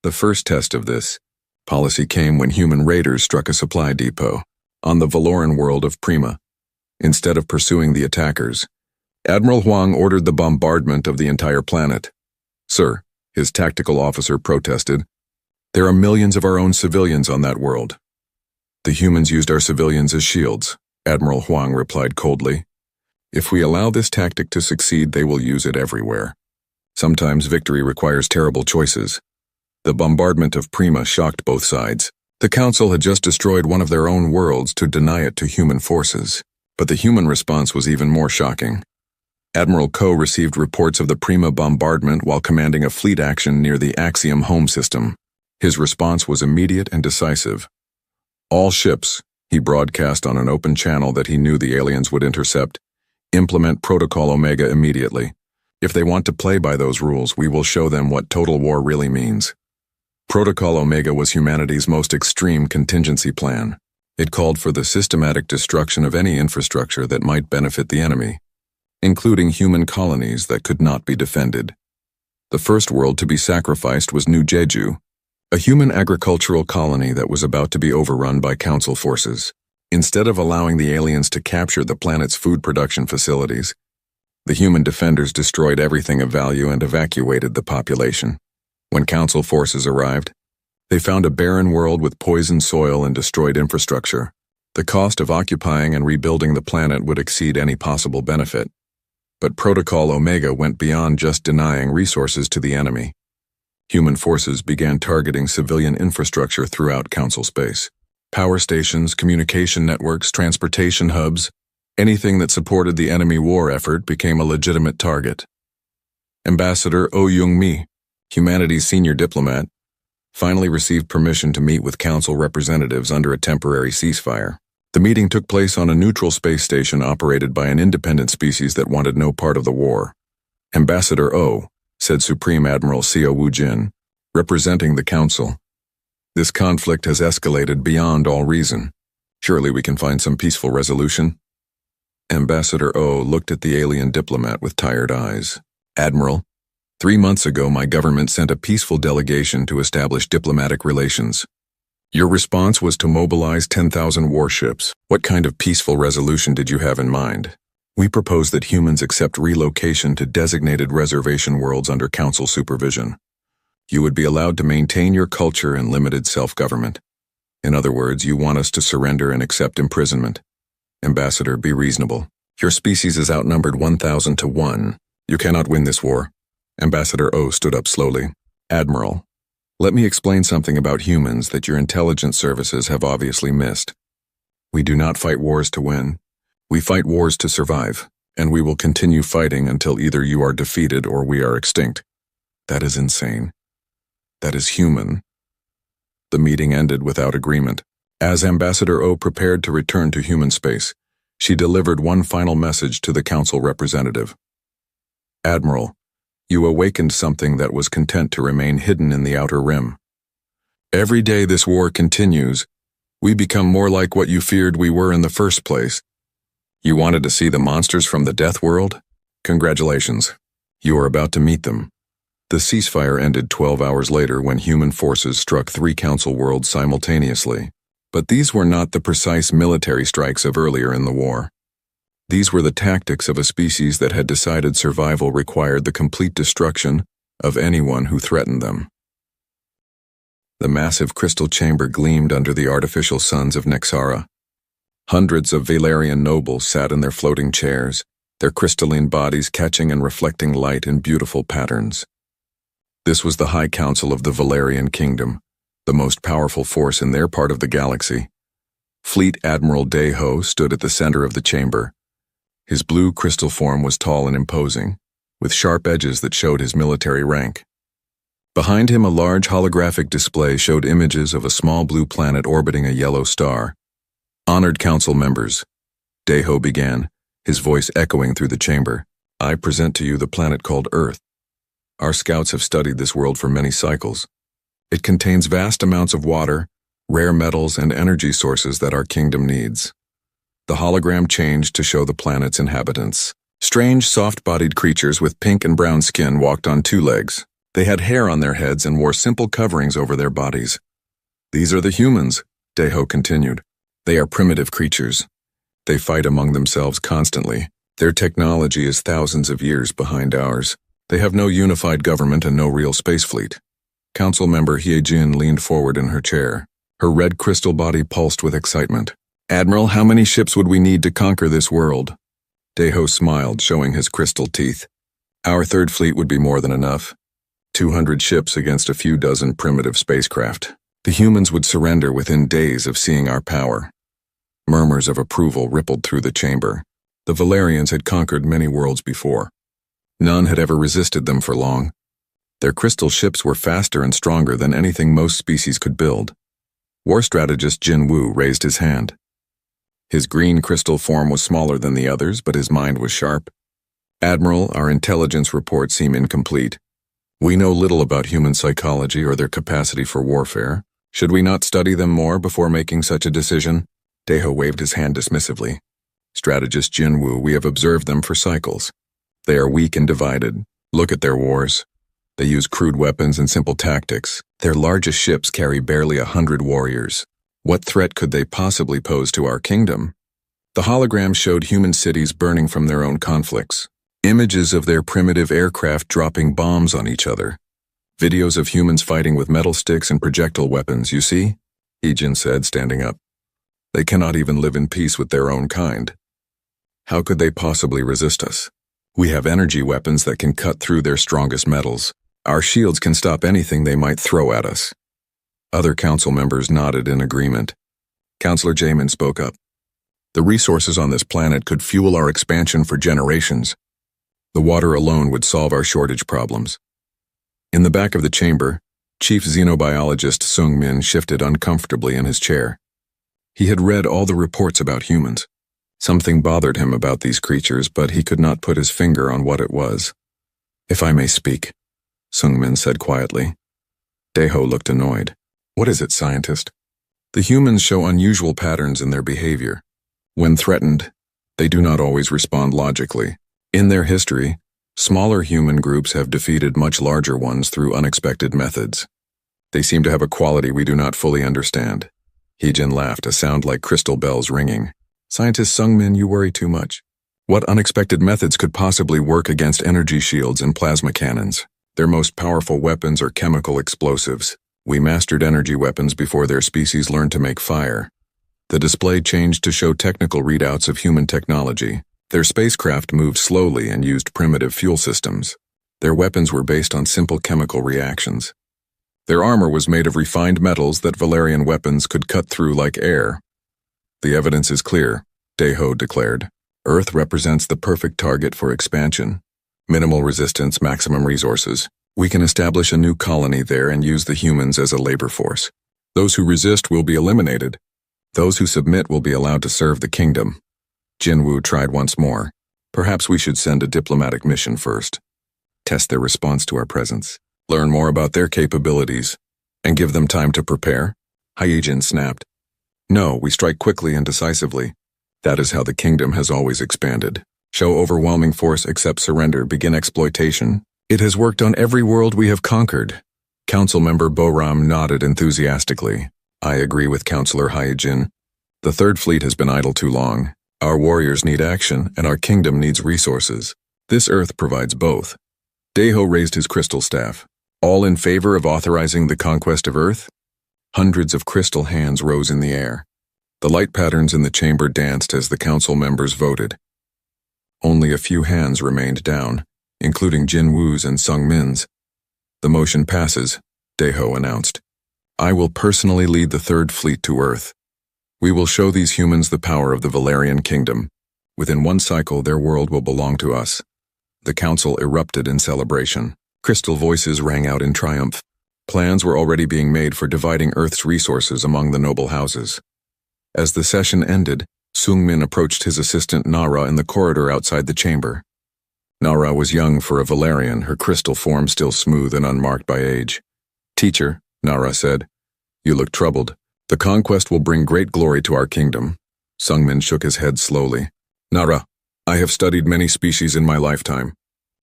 The first test of this policy came when human raiders struck a supply depot on the Valoran world of Prima. Instead of pursuing the attackers, Admiral Huang ordered the bombardment of the entire planet. Sir, his tactical officer protested, there are millions of our own civilians on that world. The humans used our civilians as shields, Admiral Huang replied coldly. If we allow this tactic to succeed, they will use it everywhere. Sometimes victory requires terrible choices. The bombardment of Prima shocked both sides. The Council had just destroyed one of their own worlds to deny it to human forces. But the human response was even more shocking. Admiral Ko received reports of the Prima bombardment while commanding a fleet action near the Axiom home system. His response was immediate and decisive. All ships, he broadcast on an open channel that he knew the aliens would intercept, implement Protocol Omega immediately. If they want to play by those rules, we will show them what total war really means. Protocol Omega was humanity's most extreme contingency plan. It called for the systematic destruction of any infrastructure that might benefit the enemy, including human colonies that could not be defended. The first world to be sacrificed was New Jeju, a human agricultural colony that was about to be overrun by Council forces. Instead of allowing the aliens to capture the planet's food production facilities, the human defenders destroyed everything of value and evacuated the population. When Council forces arrived, they found a barren world with poisoned soil and destroyed infrastructure. The cost of occupying and rebuilding the planet would exceed any possible benefit. But Protocol Omega went beyond just denying resources to the enemy. Human forces began targeting civilian infrastructure throughout Council space. Power stations, communication networks, transportation hubs, anything that supported the enemy war effort became a legitimate target. Ambassador Oh Young-mi, humanity's senior diplomat, finally received permission to meet with Council representatives under a temporary ceasefire. The meeting took place on a neutral space station operated by an independent species that wanted no part of the war. Ambassador Oh, said Supreme Admiral Seo Woo-jin, representing the Council, this conflict has escalated beyond all reason. Surely we can find some peaceful resolution? Ambassador Oh looked at the alien diplomat with tired eyes. Admiral, 3 months ago my government sent a peaceful delegation to establish diplomatic relations. Your response was to mobilize 10,000 warships. What kind of peaceful resolution did you have in mind? We propose that humans accept relocation to designated reservation worlds under Council supervision. You would be allowed to maintain your culture and limited self-government. In other words, you want us to surrender and accept imprisonment. Ambassador, be reasonable. Your species is outnumbered 1,000 to 1. You cannot win this war. Ambassador Oh stood up slowly. Admiral, let me explain something about humans that your intelligence services have obviously missed. We do not fight wars to win. We fight wars to survive, and we will continue fighting until either you are defeated or we are extinct. That is insane. That is human. The meeting ended without agreement. As Ambassador Oh prepared to return to human space, she delivered one final message to the Council representative. Admiral, you awakened something that was content to remain hidden in the outer rim. Every day this war continues, We become more like what you feared we were in the first place. You wanted to see the monsters from the death world? Congratulations. You are about to meet them. The ceasefire ended 12 hours later when human forces struck 3 council worlds simultaneously. But these were not the precise military strikes of earlier in the war. These were the tactics of a species that had decided survival required the complete destruction of anyone who threatened them. The massive crystal chamber gleamed under the artificial suns of Nexara. Hundreds of Valerian nobles sat in their floating chairs, their crystalline bodies catching and reflecting light in beautiful patterns. This was the High Council of the Valerian Kingdom, the most powerful force in their part of the galaxy. Fleet Admiral Deho stood at the center of the chamber. His blue crystal form was tall and imposing, with sharp edges that showed his military rank. Behind him, a large holographic display showed images of a small blue planet orbiting a yellow star. Honored council members, Deho began, his voice echoing through the chamber. I present to you the planet called Earth. Our scouts have studied this world for many cycles. It contains vast amounts of water, rare metals, and energy sources that our kingdom needs. The hologram changed to show the planet's inhabitants. Strange, soft-bodied creatures with pink and brown skin walked on 2 legs. They had hair on their heads and wore simple coverings over their bodies. These are the humans, Deho continued. They are primitive creatures. They fight among themselves constantly. Their technology is thousands of years behind ours. They have no unified government and no real space fleet. Council member Hyejin leaned forward in her chair. Her red crystal body pulsed with excitement. Admiral, how many ships would we need to conquer this world? Deho smiled, showing his crystal teeth. Our 3rd fleet would be more than enough. 200 ships against a few dozen primitive spacecraft. The humans would surrender within days of seeing our power. Murmurs of approval rippled through the chamber. The Valerians had conquered many worlds before. None had ever resisted them for long. Their crystal ships were faster and stronger than anything most species could build. War strategist Jin Wu raised his hand. His green crystal form was smaller than the others, but his mind was sharp. Admiral, our intelligence reports seem incomplete. We know little about human psychology or their capacity for warfare. Should we not study them more before making such a decision? Deho waved his hand dismissively. Strategist Jin Wu, we have observed them for cycles. They are weak and divided. Look at their wars. They use crude weapons and simple tactics. Their largest ships carry barely 100 warriors. What threat could they possibly pose to our kingdom? The hologram showed human cities burning from their own conflicts. Images of their primitive aircraft dropping bombs on each other. Videos of humans fighting with metal sticks and projectile weapons, you see? Hyejin said, standing up. They cannot even live in peace with their own kind. How could they possibly resist us? We have energy weapons that can cut through their strongest metals. Our shields can stop anything they might throw at us. Other council members nodded in agreement. Councillor Jamin spoke up. The resources on this planet could fuel our expansion for generations. The water alone would solve our shortage problems. In the back of the chamber, Chief Xenobiologist Sung Min shifted uncomfortably in his chair. He had read all the reports about humans. Something bothered him about these creatures, but he could not put his finger on what it was. If I may speak, Sung Min said quietly. Deho looked annoyed. What is it, scientist? The humans show unusual patterns in their behavior. When threatened, they do not always respond logically. In their history, smaller human groups have defeated much larger ones through unexpected methods. They seem to have a quality we do not fully understand. Hyejin laughed, a sound like crystal bells ringing. Scientist Sung Min, you worry too much. What unexpected methods could possibly work against energy shields and plasma cannons? Their most powerful weapons are chemical explosives. We mastered energy weapons before their species learned to make fire. The display changed to show technical readouts of human technology. Their spacecraft moved slowly and used primitive fuel systems. Their weapons were based on simple chemical reactions. Their armor was made of refined metals that Valerian weapons could cut through like air. The evidence is clear, Deho declared. Earth represents the perfect target for expansion. Minimal resistance, maximum resources. We can establish a new colony there and use the humans as a labor force. Those who resist will be eliminated. Those who submit will be allowed to serve the kingdom. Jin Wu tried once more. Perhaps we should send a diplomatic mission first. Test their response to our presence. Learn more about their capabilities. And give them time to prepare. Hyejin snapped. No, we strike quickly and decisively. That is how the kingdom has always expanded. Show overwhelming force, accept surrender, begin exploitation. It has worked on every world we have conquered. Council member Boram nodded enthusiastically. I agree with Councillor Hyejin. The Third Fleet has been idle too long. Our warriors need action, and our kingdom needs resources. This Earth provides both. Deho raised his crystal staff. All in favor of authorizing the conquest of Earth? Hundreds of crystal hands rose in the air. The light patterns in the chamber danced as the council members voted. Only a few hands remained down, including Jin Wu's and Sung Min's. The motion passes, Deho announced. I will personally lead the Third Fleet to Earth. We will show these humans the power of the Valerian kingdom. Within one cycle, their world will belong to us. The council erupted in celebration. Crystal voices rang out in triumph. Plans were already being made for dividing Earth's resources among the noble houses. As the session ended, Sung-min approached his assistant Nara in the corridor outside the chamber. Nara was young for a Valerian, her crystal form still smooth and unmarked by age. Teacher, Nara said, you look troubled. The conquest will bring great glory to our kingdom. Sung-min shook his head slowly. Nara, I have studied many species in my lifetime.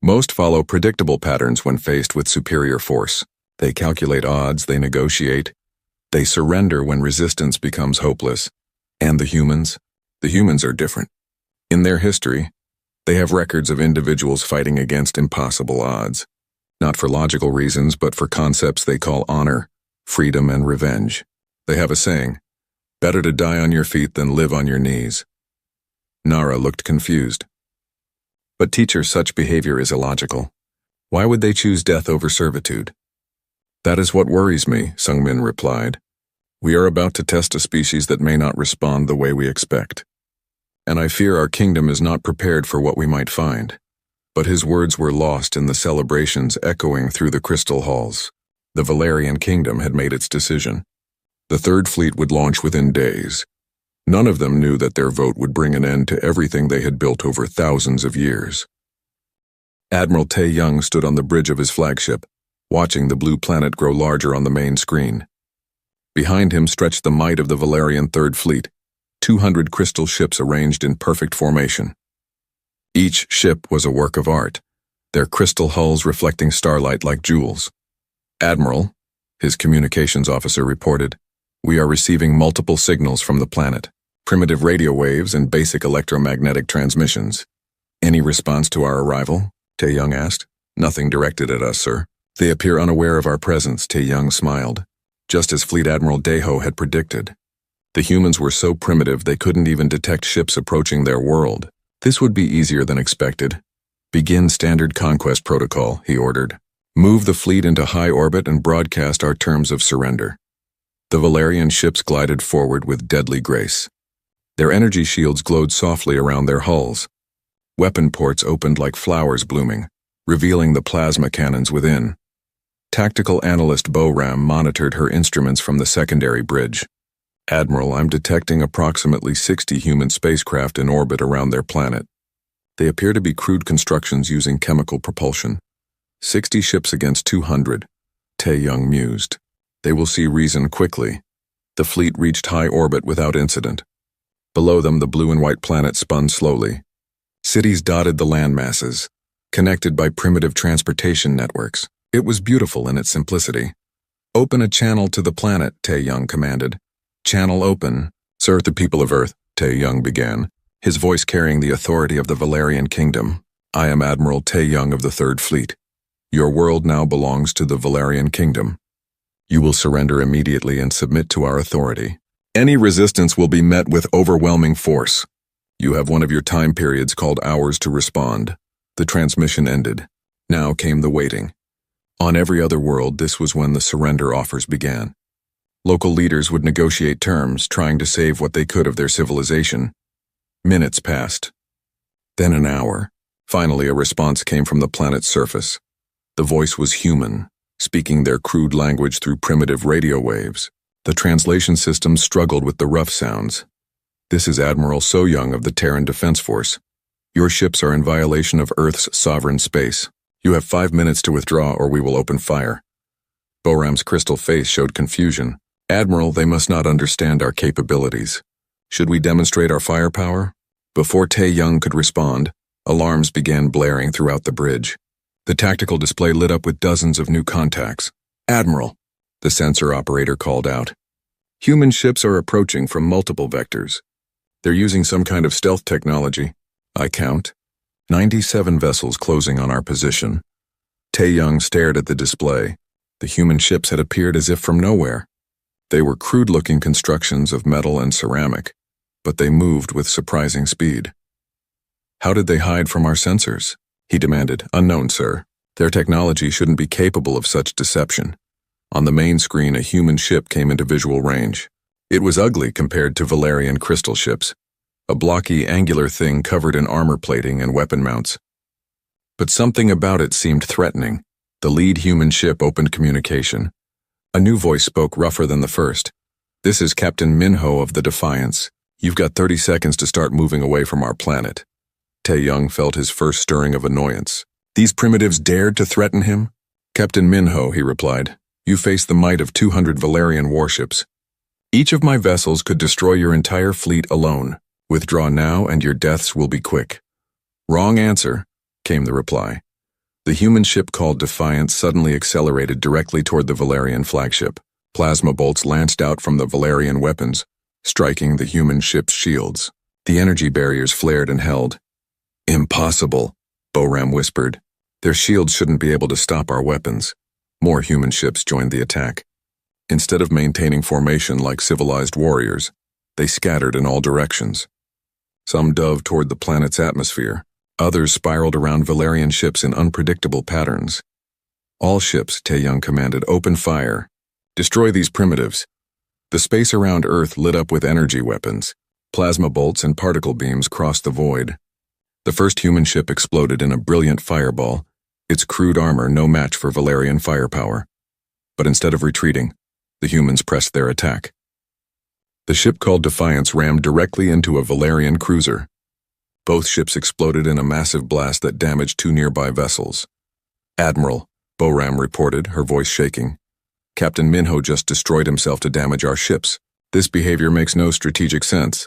Most follow predictable patterns when faced with superior force. They calculate odds, they negotiate. They surrender when resistance becomes hopeless. And the humans? The humans are different. In their history, they have records of individuals fighting against impossible odds. Not for logical reasons, but for concepts they call honor, freedom, and revenge. They have a saying, better to die on your feet than live on your knees. Nara looked confused. But teacher, such behavior is illogical. Why would they choose death over servitude? That is what worries me, Sung-min replied. We are about to test a species that may not respond the way we expect. And I fear our kingdom is not prepared for what we might find. But his words were lost in the celebrations echoing through the crystal halls. The Valerian kingdom had made its decision. The Third Fleet would launch within days. None of them knew that their vote would bring an end to everything they had built over thousands of years. Admiral Tae-young stood on the bridge of his flagship, watching the blue planet grow larger on the main screen. Behind him stretched the might of the Valerian Third Fleet, 200 crystal ships arranged in perfect formation. Each ship was a work of art, their crystal hulls reflecting starlight like jewels. Admiral, his communications officer reported, we are receiving multiple signals from the planet, primitive radio waves and basic electromagnetic transmissions. Any response to our arrival? Tae-young asked. Nothing directed at us, sir. They appear unaware of our presence, Tae-young smiled. Just as Fleet Admiral Deho had predicted. The humans were so primitive they couldn't even detect ships approaching their world. This would be easier than expected. Begin standard conquest protocol, he ordered. Move the fleet into high orbit and broadcast our terms of surrender. The Valerian ships glided forward with deadly grace. Their energy shields glowed softly around their hulls. Weapon ports opened like flowers blooming, revealing the plasma cannons within. Tactical analyst Boram monitored her instruments from the secondary bridge. Admiral, I'm detecting approximately 60 human spacecraft in orbit around their planet. They appear to be crude constructions using chemical propulsion. 60 ships against 200, Tae-young mused. They will see reason quickly. The fleet reached high orbit without incident. Below them, the blue and white planet spun slowly. Cities dotted the land masses, connected by primitive transportation networks. It was beautiful in its simplicity. Open a channel to the planet, Tae-young commanded. Channel open. Sir, the people of Earth, Tae-young began, his voice carrying the authority of the Valerian kingdom. I am Admiral Tae-young of the Third Fleet. Your world now belongs to the Valerian kingdom. You will surrender immediately and submit to our authority. Any resistance will be met with overwhelming force. You have one of your time periods called hours to respond. The transmission ended. Now came the waiting. On every other world, this was when the surrender offers began. Local leaders would negotiate terms, trying to save what they could of their civilization. Minutes passed. Then an hour. Finally, a response came from the planet's surface. The voice was human, speaking their crude language through primitive radio waves. The translation system struggled with the rough sounds. This is Admiral So-young of the Terran Defense Force. Your ships are in violation of Earth's sovereign space. You have 5 minutes to withdraw or we will open fire. Boram's crystal face showed confusion. Admiral, they must not understand our capabilities. Should we demonstrate our firepower? Before Tae-young could respond, alarms began blaring throughout the bridge. The tactical display lit up with dozens of new contacts. Admiral, the sensor operator called out. Human ships are approaching from multiple vectors. They're using some kind of stealth technology. I count 97 vessels closing on our position. Tae-young stared at the display. The human ships had appeared as if from nowhere. They were crude-looking constructions of metal and ceramic, but they moved with surprising speed. How did they hide from our sensors? He demanded. Unknown, sir. Their technology shouldn't be capable of such deception. On the main screen, a human ship came into visual range. It was ugly compared to Valerian crystal ships, a blocky, angular thing covered in armor plating and weapon mounts. But something about it seemed threatening. The lead human ship opened communication. A new voice spoke rougher than the first. This is Captain Minho of the Defiance. You've got 30 seconds to start moving away from our planet. Tae-young felt his first stirring of annoyance. These primitives dared to threaten him? Captain Minho, he replied, you face the might of 200 Valerian warships. Each of my vessels could destroy your entire fleet alone. Withdraw now and your deaths will be quick. Wrong answer, came the reply. The human ship called Defiance suddenly accelerated directly toward the Valerian flagship. Plasma bolts lanced out from the Valerian weapons, striking the human ship's shields. The energy barriers flared and held. Impossible, Boram whispered. Their shields shouldn't be able to stop our weapons. More human ships joined the attack. Instead of maintaining formation like civilized warriors, they scattered in all directions. Some dove toward the planet's atmosphere. Others spiraled around Valerian ships in unpredictable patterns. All ships, Tae-young commanded, open fire. Destroy these primitives. The space around Earth lit up with energy weapons. Plasma bolts and particle beams crossed the void. The first human ship exploded in a brilliant fireball, its crude armor no match for Valerian firepower. But instead of retreating, the humans pressed their attack. The ship called Defiance rammed directly into a Valerian cruiser. Both ships exploded in a massive blast that damaged two nearby vessels. Admiral, Boram reported, her voice shaking. Captain Minho just destroyed himself to damage our ships. This behavior makes no strategic sense.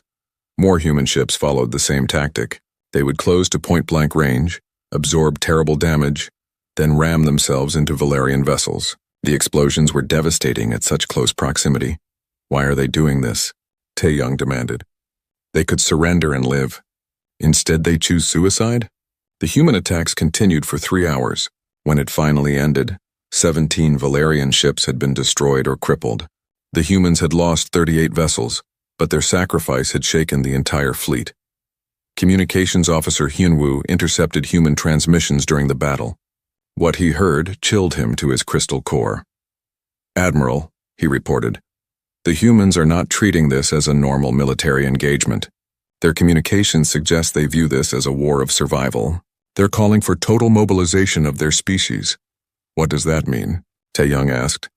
More human ships followed the same tactic. They would close to point-blank range, absorb terrible damage, then ram themselves into Valerian vessels. The explosions were devastating at such close proximity. Why are they doing this? Tae-young demanded. They could surrender and live. Instead, they choose suicide? The human attacks continued for 3 hours. When it finally ended, 17 Valerian ships had been destroyed or crippled. The humans had lost 38 vessels, but their sacrifice had shaken the entire fleet. Communications officer Hyunwoo intercepted human transmissions during the battle. What he heard chilled him to his crystal core. Admiral, he reported, the humans are not treating this as a normal military engagement. Their communications suggest they view this as a war of survival. They're calling for total mobilization of their species. What does that mean? Tae-young asked.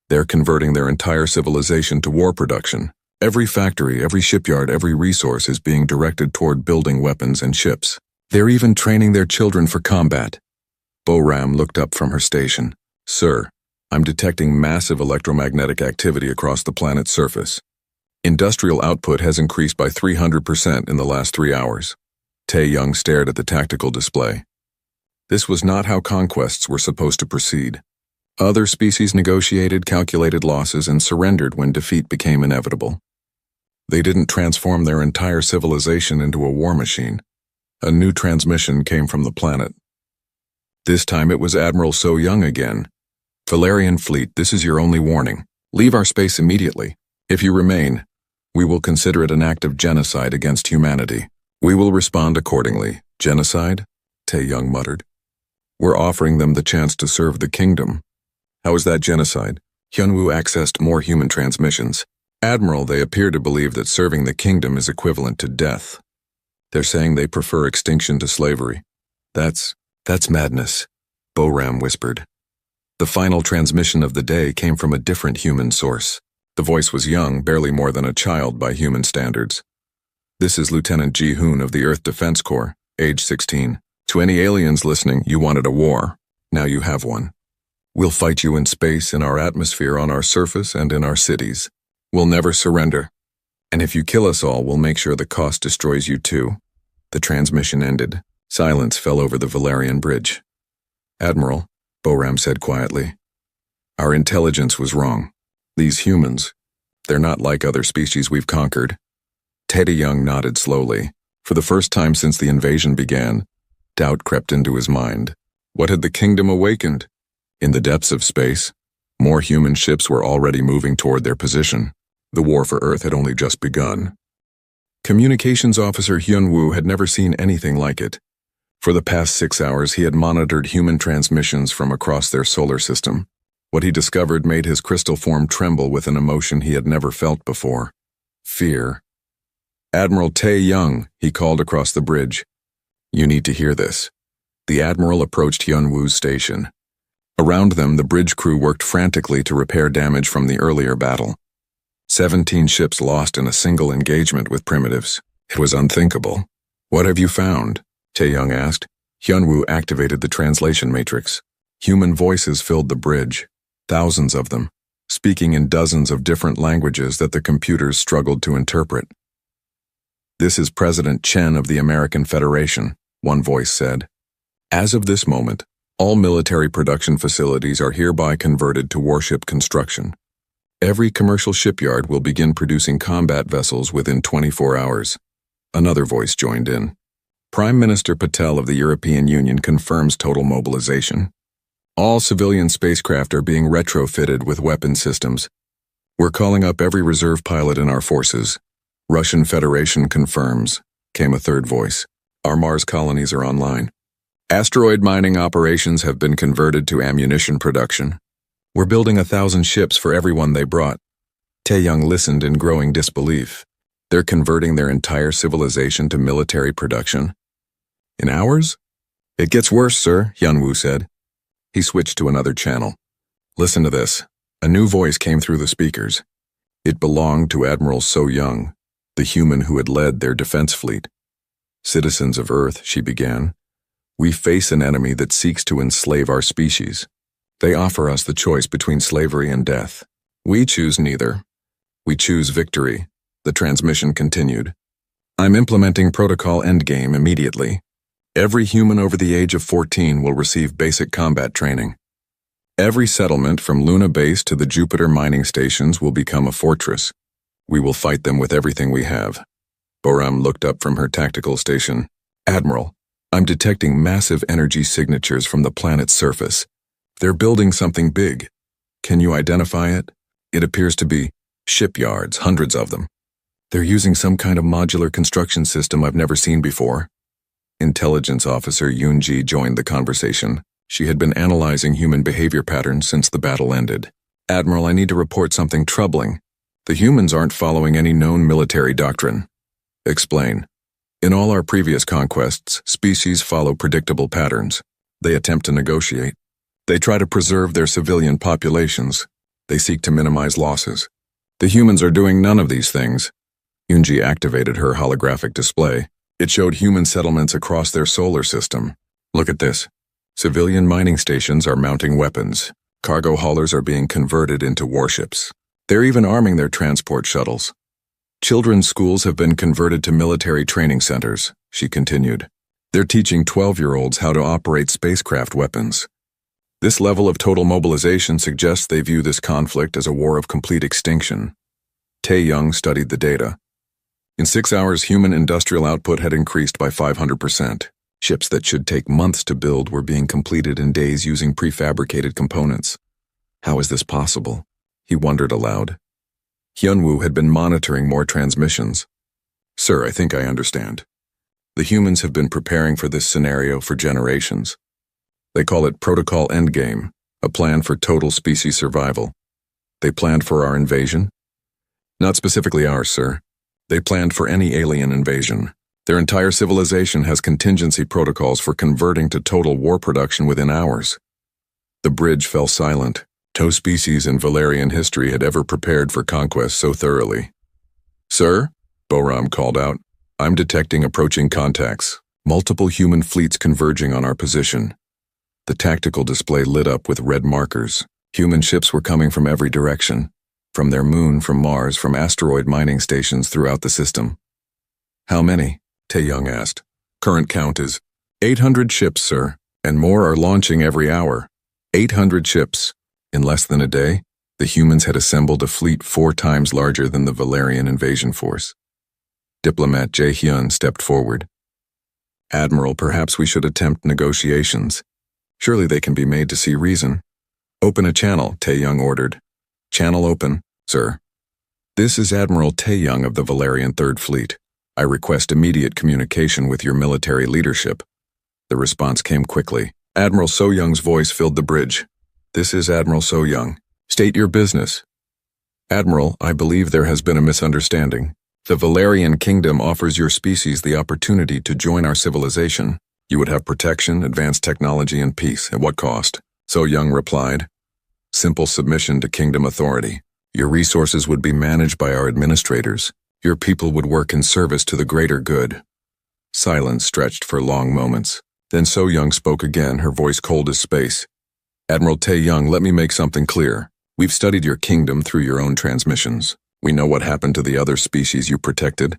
They're converting their entire civilization to war production. Every factory, every shipyard, every resource is being directed toward building weapons and ships. They're even training their children for combat. Boram looked up from her station. Sir, I'm detecting massive electromagnetic activity across the planet's surface. Industrial output has increased by 300% in the last 3 hours. Tae-young stared at the tactical display. This was not how conquests were supposed to proceed. Other species negotiated, calculated losses, and surrendered when defeat became inevitable. They didn't transform their entire civilization into a war machine. A new transmission came from the planet. This time it was Admiral So Young again. Valerian fleet, this is your only warning. Leave our space immediately. If you remain, we will consider it an act of genocide against humanity. We will respond accordingly. Genocide? Tae-young muttered. We're offering them the chance to serve the kingdom. How is that genocide? Hyunwoo accessed more human transmissions. Admiral, they appear to believe that serving the kingdom is equivalent to death. They're saying they prefer extinction to slavery. That's madness, Boram whispered. The final transmission of the day came from a different human source. The voice was young, barely more than a child by human standards. This is Lieutenant Ji-hoon of the Earth Defense Corps, age 16. To any aliens listening, you wanted a war. Now you have one. We'll fight you in space, in our atmosphere, on our surface, and in our cities. We'll never surrender. And if you kill us all, we'll make sure the cost destroys you too." The transmission ended. Silence fell over the Valerian bridge. "Admiral," Boram said quietly, "our intelligence was wrong. These humans, they're not like other species we've conquered." Teddy Young nodded slowly. For the first time since the invasion began, doubt crept into his mind. What had the kingdom awakened? In the depths of space, more human ships were already moving toward their position. The war for Earth had only just begun. Communications Officer Hyun-woo had never seen anything like it. For the past 6 hours, he had monitored human transmissions from across their solar system. What he discovered made his crystal form tremble with an emotion he had never felt before: fear. "Admiral Tae Young," he called across the bridge. "You need to hear this." The Admiral approached Hyun-woo's station. Around them, the bridge crew worked frantically to repair damage from the earlier battle. 17 ships lost in a single engagement with primitives. It was unthinkable. "What have you found?" Tae Young asked. Hyun-woo activated the translation matrix. Human voices filled the bridge, thousands of them, speaking in dozens of different languages that the computers struggled to interpret. "This is President Chen of the American Federation," one voice said. "As of this moment, all military production facilities are hereby converted to warship construction. Every commercial shipyard will begin producing combat vessels within 24 hours. Another voice joined in. "Prime Minister Patel of the European Union confirms total mobilization. All civilian spacecraft are being retrofitted with weapon systems. We're calling up every reserve pilot in our forces. Russian Federation confirms," came a third voice. "Our Mars colonies are online. Asteroid mining operations have been converted to ammunition production. We're building 1,000 ships for everyone they brought." Tae Young listened in growing disbelief. They're converting their entire civilization to military production? In hours? "It gets worse, sir," Hyun-woo said. He switched to another channel. "Listen to this." A new voice came through the speakers. It belonged to Admiral So Young, the human who had led their defense fleet. "Citizens of Earth," she began, "we face an enemy that seeks to enslave our species. They offer us the choice between slavery and death. We choose neither. We choose victory." The transmission continued. "I'm implementing Protocol Endgame immediately. Every human over the age of 14 will receive basic combat training. Every settlement from Luna Base to the Jupiter mining stations will become a fortress. We will fight them with everything we have." Boram looked up from her tactical station. "Admiral, I'm detecting massive energy signatures from the planet's surface. They're building something big. Can you identify it? It appears to be shipyards, hundreds of them. They're using some kind of modular construction system I've never seen before." Intelligence Officer Yoon-ji joined the conversation. She had been analyzing human behavior patterns since the battle ended. "Admiral, I need to report something troubling. The humans aren't following any known military doctrine." "Explain." "In all our previous conquests, species follow predictable patterns. They attempt to negotiate. They try to preserve their civilian populations. They seek to minimize losses. The humans are doing none of these things." Yoon-ji activated her holographic display. It showed human settlements across their solar system. "Look at this. Civilian mining stations are mounting weapons. Cargo haulers are being converted into warships. They're even arming their transport shuttles. Children's schools have been converted to military training centers," she continued. "They're teaching 12-year-olds how to operate spacecraft weapons. This level of total mobilization suggests they view this conflict as a war of complete extinction." Tae Young studied the data. In 6 hours, human industrial output had increased by 500%. Ships that should take months to build were being completed in days using prefabricated components. How is this possible? He wondered aloud. Hyun-woo had been monitoring more transmissions. "Sir, I think I understand. The humans have been preparing for this scenario for generations. They call it Protocol Endgame, a plan for total species survival. They planned for our invasion?" "Not specifically ours, sir. They planned for any alien invasion. Their entire civilization has contingency protocols for converting to total war production within hours." The bridge fell silent. No species in Valerian history had ever prepared for conquest so thoroughly. "Sir," Boram called out, "I'm detecting approaching contacts. Multiple human fleets converging on our position." The tactical display lit up with red markers. Human ships were coming from every direction. From their moon, from Mars, from asteroid mining stations throughout the system. How many? Tae-young asked. Current count is 800 ships, sir, and more are launching every hour. 800 ships. In less than a day, the humans had assembled a fleet 4 times larger than the Valerian invasion force. Diplomat Jae-hyun stepped forward. Admiral, perhaps we should attempt negotiations. Surely they can be made to see reason. Open a channel, Tae-young ordered. Channel open, sir. This is Admiral Tae-young of the Valerian Third Fleet. I request immediate communication with your military leadership. The response came quickly. Admiral So-young's voice filled the bridge. This is Admiral So-young. State your business. Admiral, I believe there has been a misunderstanding. The Valerian Kingdom offers your species the opportunity to join our civilization. You would have protection, advanced technology, and peace. At what cost? So-young replied. Simple submission to kingdom authority. Your resources would be managed by our administrators. Your people would work in service to the greater good. Silence stretched for long moments. Then So-young spoke again, her voice cold as space. Admiral Tae-young, let me make something clear. We've studied your kingdom through your own transmissions. We know what happened to the other species you protected.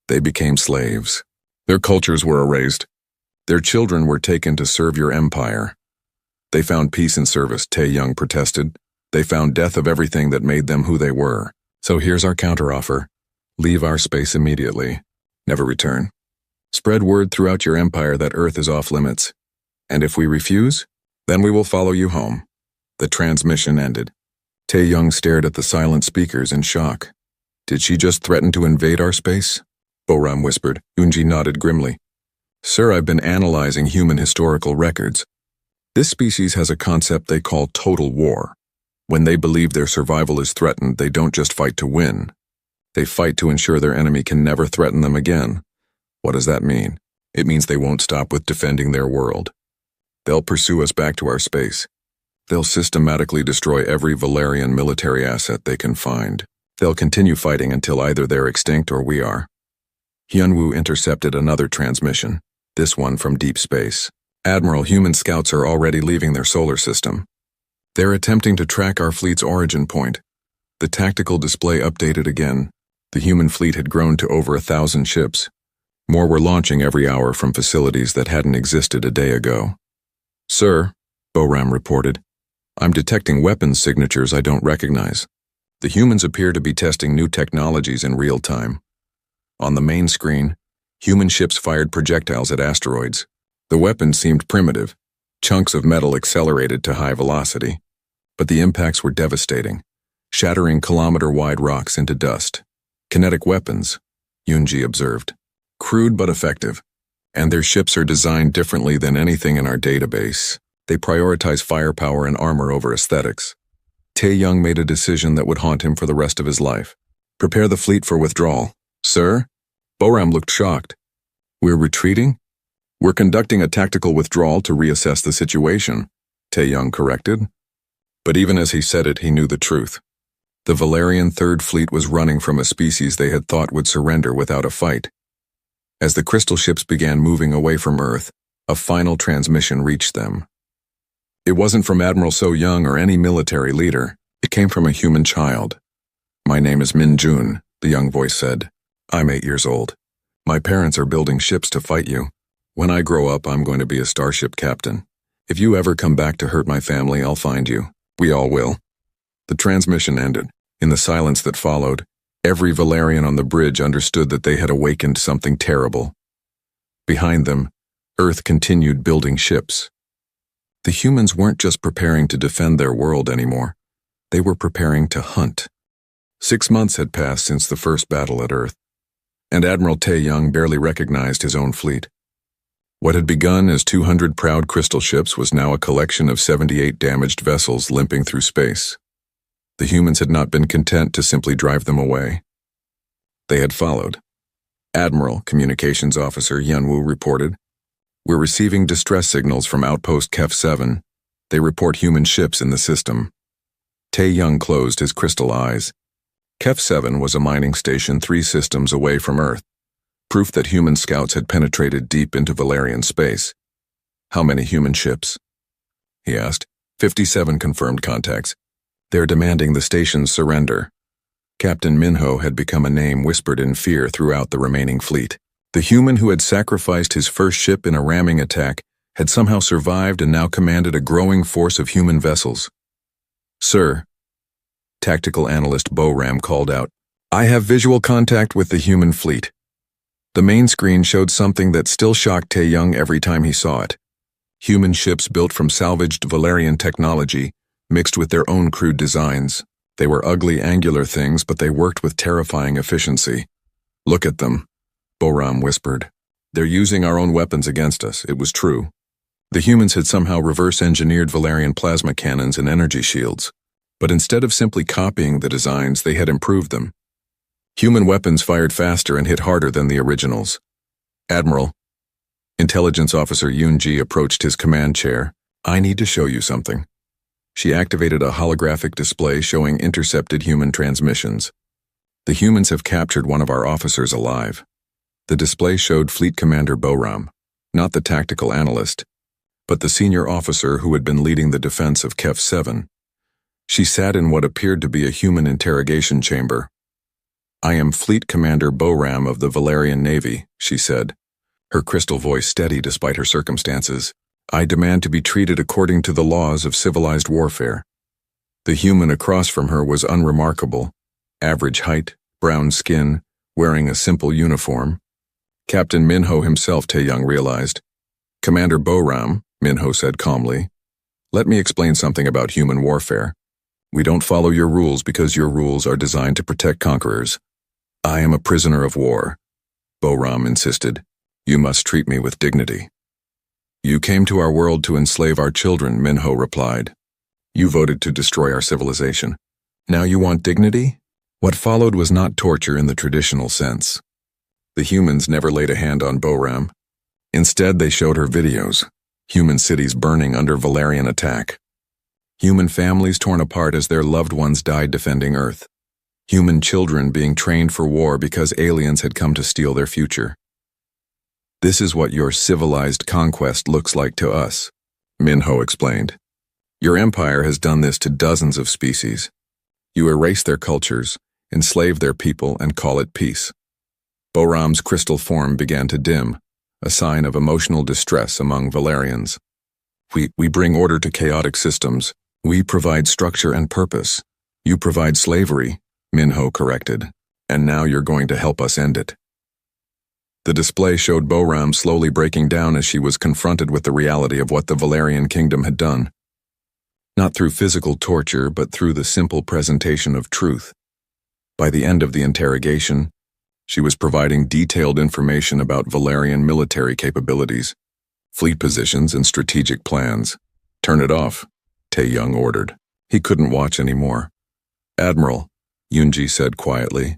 They became slaves. Their cultures were erased. Their children were taken to serve your empire. They found peace in service, Tae-young protested. They found death of everything that made them who they were. So here's our counteroffer. Leave our space immediately. Never return. Spread word throughout your empire that Earth is off limits. And if we refuse, then we will follow you home. The transmission ended. Tae-young stared at the silent speakers in shock. Did she just threaten to invade our space? Boram whispered. Yoonji nodded grimly. Sir, I've been analyzing human historical records. This species has a concept they call total war. When they believe their survival is threatened, they don't just fight to win. They fight to ensure their enemy can never threaten them again. What does that mean? It means they won't stop with defending their world. They'll pursue us back to our space. They'll systematically destroy every Valerian military asset they can find. They'll continue fighting until either they're extinct or we are. Hyunwoo intercepted another transmission, this one from deep space. Admiral, human scouts are already leaving their solar system. They're attempting to track our fleet's origin point. The tactical display updated again. The human fleet had grown to over 1,000 ships. More were launching every hour from facilities that hadn't existed a day ago. Sir, Boram reported, I'm detecting weapons signatures I don't recognize. The humans appear to be testing new technologies in real time. On the main screen, human ships fired projectiles at asteroids. The weapons seemed primitive. Chunks of metal accelerated to high velocity. But the impacts were devastating, shattering kilometer-wide rocks into dust. Kinetic weapons, Yoonji observed. Crude but effective. And their ships are designed differently than anything in our database. They prioritize firepower and armor over aesthetics. Tae-young made a decision that would haunt him for the rest of his life. Prepare the fleet for withdrawal. Sir? Boram looked shocked. We're retreating? We're conducting a tactical withdrawal to reassess the situation, Tae-young corrected. But even as he said it, he knew the truth. The Valerian Third Fleet was running from a species they had thought would surrender without a fight. As the crystal ships began moving away from Earth, a final transmission reached them. It wasn't from Admiral So-young or any military leader. It came from a human child. My name is Min-jun, the young voice said. I'm 8 years old. My parents are building ships to fight you. When I grow up, I'm going to be a starship captain. If you ever come back to hurt my family, I'll find you. We all will. The transmission ended. In the silence that followed, every Valerian on the bridge understood that they had awakened something terrible. Behind them, Earth continued building ships. The humans weren't just preparing to defend their world anymore. They were preparing to hunt. 6 months had passed since the first battle at Earth, and Admiral Tae-young barely recognized his own fleet. What had begun as 200 proud crystal ships was now a collection of 78 damaged vessels limping through space. The humans had not been content to simply drive them away. They had followed. Admiral, Communications Officer Hyunwoo reported, We're receiving distress signals from Outpost KEF-7. They report human ships in the system. Tae-young closed his crystal eyes. KEF-7 was a mining station 3 systems away from Earth. Proof that human scouts had penetrated deep into Valerian space. How many human ships? he asked. 57 confirmed contacts. They're demanding the station's surrender. Captain Minho had become a name whispered in fear throughout the remaining fleet. The human who had sacrificed his first ship in a ramming attack had somehow survived and now commanded a growing force of human vessels. Sir, tactical analyst Boram called out, I have visual contact with the human fleet. The main screen showed something that still shocked Tae-young every time he saw it. Human ships built from salvaged Valerian technology, mixed with their own crude designs. They were ugly, angular things, but they worked with terrifying efficiency. Look at them, Boram whispered. They're using our own weapons against us, it was true. The humans had somehow reverse-engineered Valerian plasma cannons and energy shields, but instead of simply copying the designs, they had improved them. Human weapons fired faster and hit harder than the originals. Admiral, Intelligence Officer Yoon-ji approached his command chair. I need to show you something. She activated a holographic display showing intercepted human transmissions. The humans have captured one of our officers alive. The display showed Fleet Commander Boram, not the tactical analyst, but the senior officer who had been leading the defense of KEF 7. She sat in what appeared to be a human interrogation chamber. I am Fleet Commander Boram of the Valerian Navy, she said, her crystal voice steady despite her circumstances. I demand to be treated according to the laws of civilized warfare. The human across from her was unremarkable. Average height, brown skin, wearing a simple uniform. Captain Minho himself, Tae-young realized. Commander Boram, Minho said calmly, let me explain something about human warfare. We don't follow your rules because your rules are designed to protect conquerors. I am a prisoner of war, Boram insisted. You must treat me with dignity. You came to our world to enslave our children, Minho replied. You voted to destroy our civilization. Now you want dignity? What followed was not torture in the traditional sense. The humans never laid a hand on Boram. Instead, they showed her videos. Human cities burning under Valerian attack. Human families torn apart as their loved ones died defending Earth. Human children being trained for war because aliens had come to steal their future. This is what your civilized conquest looks like to us, Minho explained. Your empire has done this to dozens of species. You erase their cultures, enslave their people, and call it peace. Boram's crystal form began to dim, a sign of emotional distress among Valerians. We bring order to chaotic systems. We provide structure and purpose. You provide slavery, Minho corrected, and now you're going to help us end it. The display showed Boram slowly breaking down as she was confronted with the reality of what the Valerian kingdom had done. Not through physical torture, but through the simple presentation of truth. By the end of the interrogation, she was providing detailed information about Valerian military capabilities, fleet positions, and strategic plans. Turn it off, Tae-young ordered. He couldn't watch anymore. Admiral, Yoon-ji said quietly,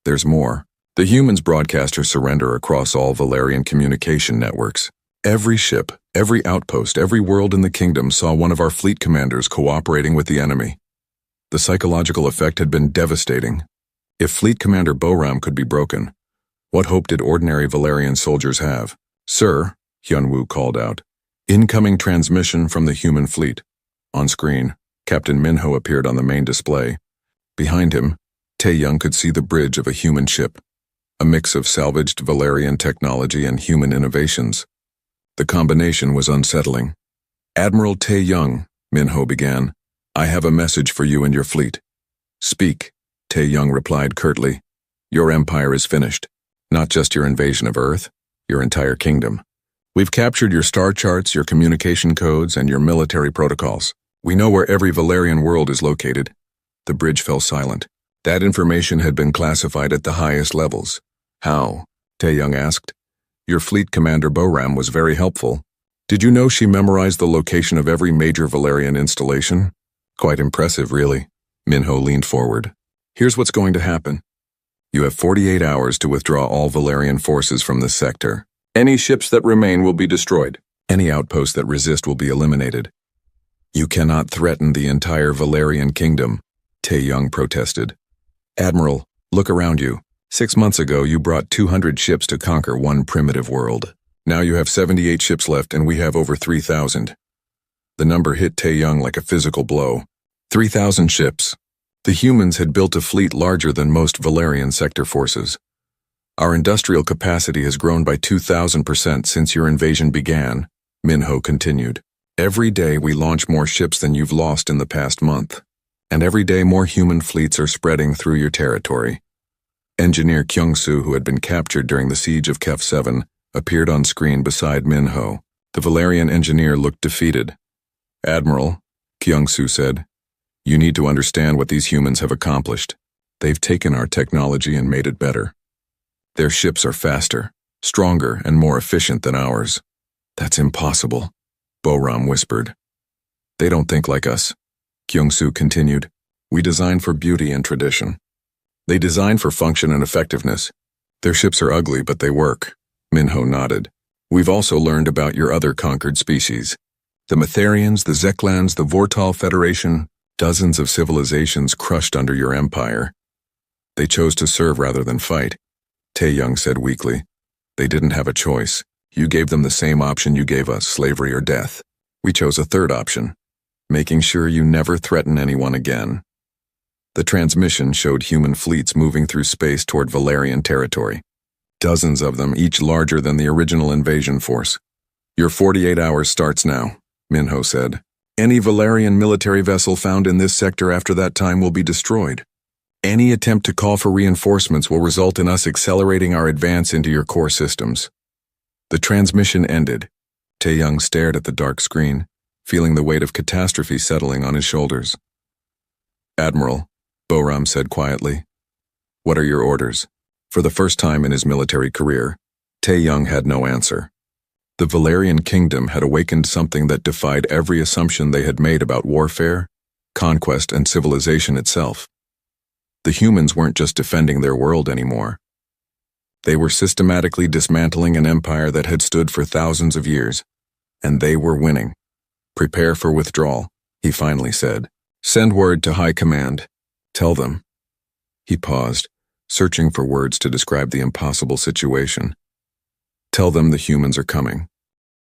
there's more. The humans broadcast her surrender across all Valerian communication networks. Every ship, every outpost, every world in the kingdom saw one of our fleet commanders cooperating with the enemy. The psychological effect had been devastating. If Fleet Commander Boram could be broken, what hope did ordinary Valerian soldiers have? Sir, Hyun-woo called out. Incoming transmission from the human fleet. On screen, Captain Minho appeared on the main display. Behind him, Tae-young could see the bridge of a human ship, a mix of salvaged Valerian technology and human innovations. The combination was unsettling. Admiral Tae-young, Minho began, I have a message for you and your fleet. Speak, Tae-young replied curtly. Your empire is finished. Not just your invasion of Earth, your entire kingdom. We've captured your star charts, your communication codes, and your military protocols. We know where every Valerian world is located. The bridge fell silent. That information had been classified at the highest levels. How? Tae-young asked. Your fleet commander Boram was very helpful. Did you know she memorized the location of every major Valerian installation? Quite impressive, really. Minho leaned forward. Here's what's going to happen. You have 48 hours to withdraw all Valerian forces from this sector. Any ships that remain will be destroyed. Any outposts that resist will be eliminated. You cannot threaten the entire Valerian kingdom, Tae-young protested. Admiral, look around you. 6 months ago, you brought 200 ships to conquer one primitive world. Now you have 78 ships left and we have over 3,000. The number hit Tae-young like a physical blow. 3,000 ships. The humans had built a fleet larger than most Valerian sector forces. Our industrial capacity has grown by 2,000% since your invasion began, Minho continued. Every day we launch more ships than you've lost in the past month. And every day more human fleets are spreading through your territory. Engineer Kyung-soo, who had been captured during the siege of Kef 7, appeared on screen beside Minho. The Valerian engineer looked defeated. Admiral, Kyung-soo said, you need to understand what these humans have accomplished. They've taken our technology and made it better. Their ships are faster, stronger, and more efficient than ours. That's impossible, Boram whispered. They don't think like us, Kyung-soo continued. We design for beauty and tradition. They design for function and effectiveness. Their ships are ugly, but they work. Minho nodded. We've also learned about your other conquered species. The Metharians, the Zeklans, the Vortal Federation, dozens of civilizations crushed under your empire. They chose to serve rather than fight, Tae-young said weakly. They didn't have a choice. You gave them the same option you gave us, slavery or death. We chose a third option, making sure you never threaten anyone again. The transmission showed human fleets moving through space toward Valerian territory. Dozens of them, each larger than the original invasion force. Your 48 hours starts now, Minho said. Any Valerian military vessel found in this sector after that time will be destroyed. Any attempt to call for reinforcements will result in us accelerating our advance into your core systems. The transmission ended. Tae-young stared at the dark screen, feeling the weight of catastrophe settling on his shoulders. Admiral, Boram said quietly, what are your orders? For the first time in his military career, Tae-young had no answer. The Valerian kingdom had awakened something that defied every assumption they had made about warfare, conquest, and civilization itself. The humans weren't just defending their world anymore. They were systematically dismantling an empire that had stood for thousands of years, and they were winning. Prepare for withdrawal, he finally said. Send word to High Command. Tell them. He paused, searching for words to describe the impossible situation. Tell them the humans are coming.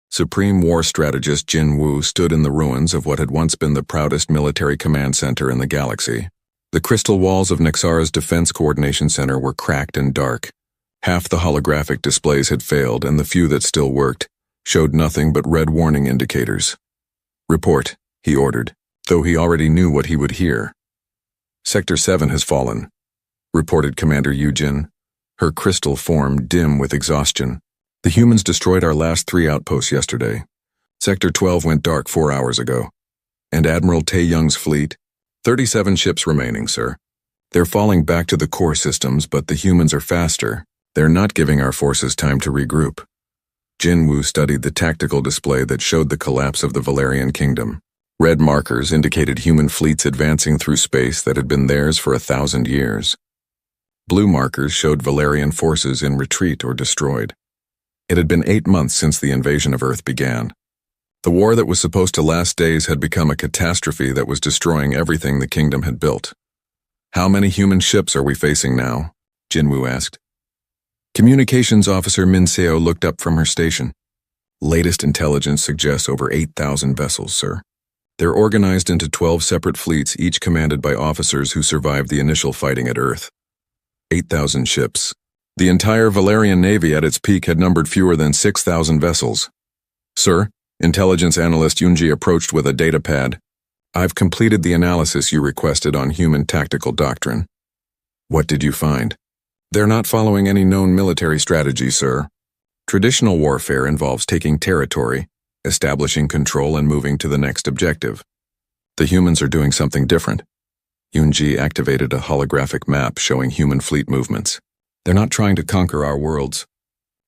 Supreme War Strategist Jin Woo stood in the ruins of what had once been the proudest military command center in the galaxy. The crystal walls of Nexara's Defense Coordination Center were cracked and dark. Half the holographic displays had failed, and the few that still worked showed nothing but red warning indicators. Report, he ordered, though he already knew what he would hear. Sector 7 has fallen, reported Commander Yujin, her crystal form dim with exhaustion. The humans destroyed our last 3 outposts yesterday. Sector 12 went dark 4 hours ago. And Admiral Tae-young's fleet? 37 ships remaining, sir. They're falling back to the core systems, but the humans are faster. They're not giving our forces time to regroup. Jin Woo studied the tactical display that showed the collapse of the Valerian kingdom. Red markers indicated human fleets advancing through space that had been theirs for 1,000 years. Blue markers showed Valerian forces in retreat or destroyed. It had been 8 months since the invasion of Earth began. The war that was supposed to last days had become a catastrophe that was destroying everything the kingdom had built. How many human ships are we facing now? Jin Woo asked. Communications Officer Min Seo looked up from her station. Latest intelligence suggests over 8,000 vessels, sir. They're organized into 12 separate fleets, each commanded by officers who survived the initial fighting at Earth. 8,000 ships. The entire Valerian Navy at its peak had numbered fewer than 6,000 vessels. Sir, intelligence analyst Yoonji approached with a data pad. I've completed the analysis you requested on human tactical doctrine. What did you find? They're not following any known military strategy, sir. Traditional warfare involves taking territory, establishing control, and moving to the next objective. The humans are doing something different. Yoonji activated a holographic map showing human fleet movements. They're not trying to conquer our worlds.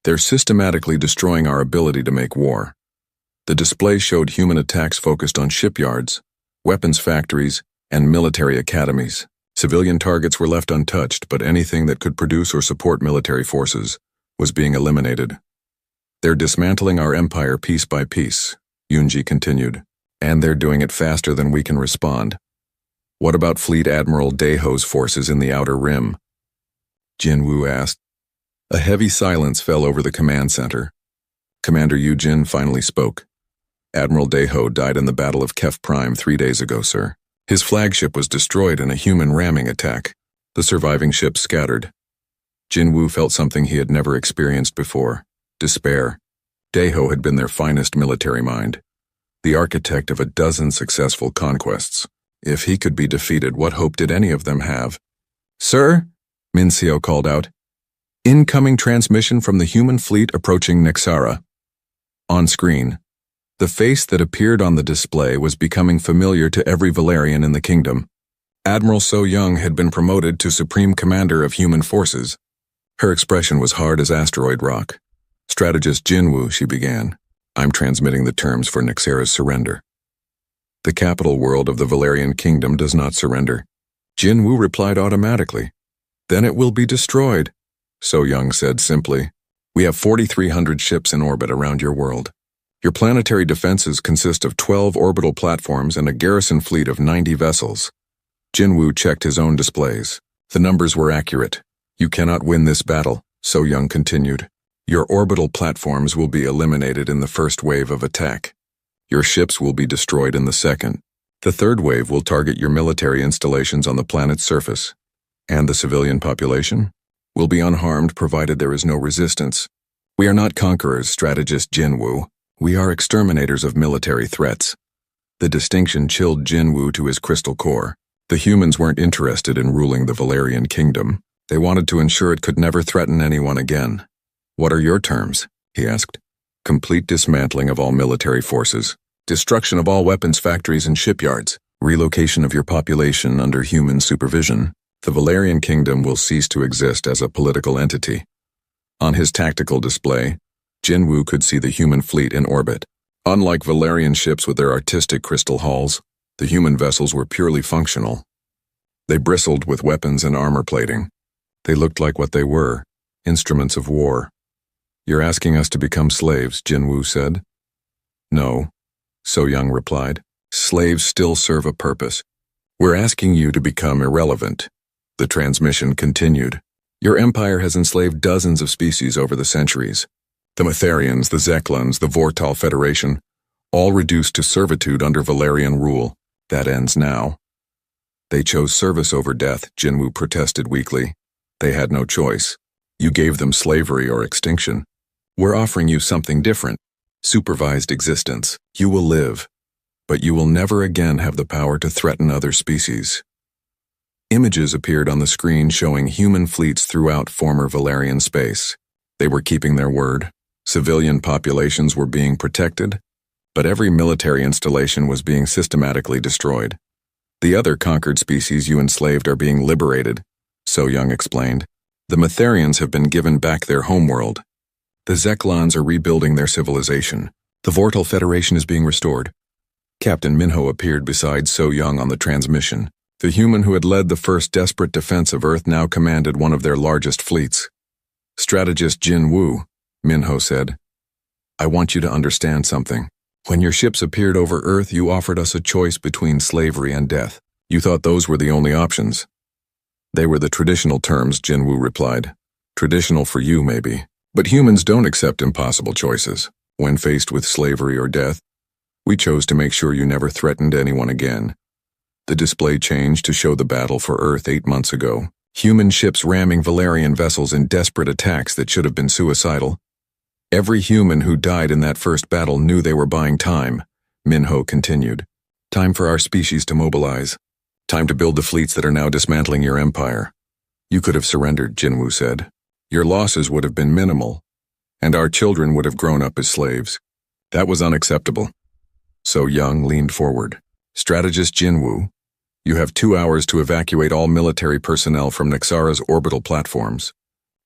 They're systematically destroying our ability to make war. The display showed human attacks focused on shipyards, weapons factories, and military academies. Civilian targets were left untouched, but anything that could produce or support military forces was being eliminated. They're dismantling our empire piece by piece, Yoonji continued, and they're doing it faster than we can respond. What about Fleet Admiral Daeho's forces in the Outer Rim? Jin Woo asked. A heavy silence fell over the command center. Commander Yujin finally spoke. Admiral Deho died in the Battle of Kef Prime 3 days ago, sir. His flagship was destroyed in a human ramming attack. The surviving ships scattered. Jinwoo felt something he had never experienced before: despair. Deho had been their finest military mind, the architect of a dozen successful conquests. If he could be defeated, what hope did any of them have? "Sir," Mincio called out. "Incoming transmission from the human fleet approaching Nexara." On screen, the face that appeared on the display was becoming familiar to every Valerian in the kingdom. Admiral So Young had been promoted to Supreme Commander of Human Forces. Her expression was hard as asteroid rock. "Strategist Jinwoo," she began, "I'm transmitting the terms for Nexara's surrender." "The capital world of the Valerian kingdom does not surrender." Jinwoo replied automatically. "Then it will be destroyed," So Young said simply. "We have 4,300 ships in orbit around your world. Your planetary defenses consist of 12 orbital platforms and a garrison fleet of 90 vessels." Jinwoo checked his own displays. The numbers were accurate. "You cannot win this battle," So Young continued. "Your orbital platforms will be eliminated in the first wave of attack. Your ships will be destroyed in the second. The third wave will target your military installations on the planet's surface. And the civilian population will be unharmed provided there is no resistance. We are not conquerors, strategist Jinwoo. We are exterminators of military threats." The distinction chilled Jinwoo to his crystal core. The humans weren't interested in ruling the Valerian kingdom. They wanted to ensure it could never threaten anyone again. "What are your terms?" he asked. "Complete dismantling of all military forces, destruction of all weapons factories and shipyards, relocation of your population under human supervision. The Valerian kingdom will cease to exist as a political entity." On his tactical display, Jinwoo could see the human fleet in orbit. Unlike Valerian ships with their artistic crystal hulls, the human vessels were purely functional. They bristled with weapons and armor plating. They looked like what they were, instruments of war. "You're asking us to become slaves," Jinwoo said. "No," So Young replied. "Slaves still serve a purpose. We're asking you to become irrelevant." The transmission continued. "Your empire has enslaved dozens of species over the centuries. The Metherians, the Zeklans, the Vortal Federation, all reduced to servitude under Valerian rule. That ends now." "They chose service over death," Jinwoo protested weakly. "They had no choice. You gave them slavery or extinction. We're offering you something different. Supervised existence. You will live, but you will never again have the power to threaten other species." Images appeared on the screen showing human fleets throughout former Valerian space. They were keeping their word. Civilian populations were being protected, but every military installation was being systematically destroyed. "The other conquered species you enslaved are being liberated," So Young explained. "The Metherians have been given back their homeworld. The Zeklans are rebuilding their civilization. The Vortal Federation is being restored." Captain Minho appeared beside So Young on the transmission. The human who had led the first desperate defense of Earth now commanded one of their largest fleets. "Strategist Jinwoo," Minho said, "I want you to understand something. When your ships appeared over Earth, you offered us a choice between slavery and death. You thought those were the only options." "They were the traditional terms," Jinwoo replied. "Traditional for you, maybe. But humans don't accept impossible choices. When faced with slavery or death, we chose to make sure you never threatened anyone again." The display changed to show the battle for Earth 8 months ago. Human ships ramming Valerian vessels in desperate attacks that should have been suicidal. "Every human who died in that first battle knew they were buying time," Minho continued. "Time for our species to mobilize. Time to build the fleets that are now dismantling your empire." "You could have surrendered," Jinwoo said. "Your losses would have been minimal, and our children would have grown up as slaves. That was unacceptable." So Young leaned forward. "Strategist Jinwoo, you have 2 hours to evacuate all military personnel from Nexara's orbital platforms.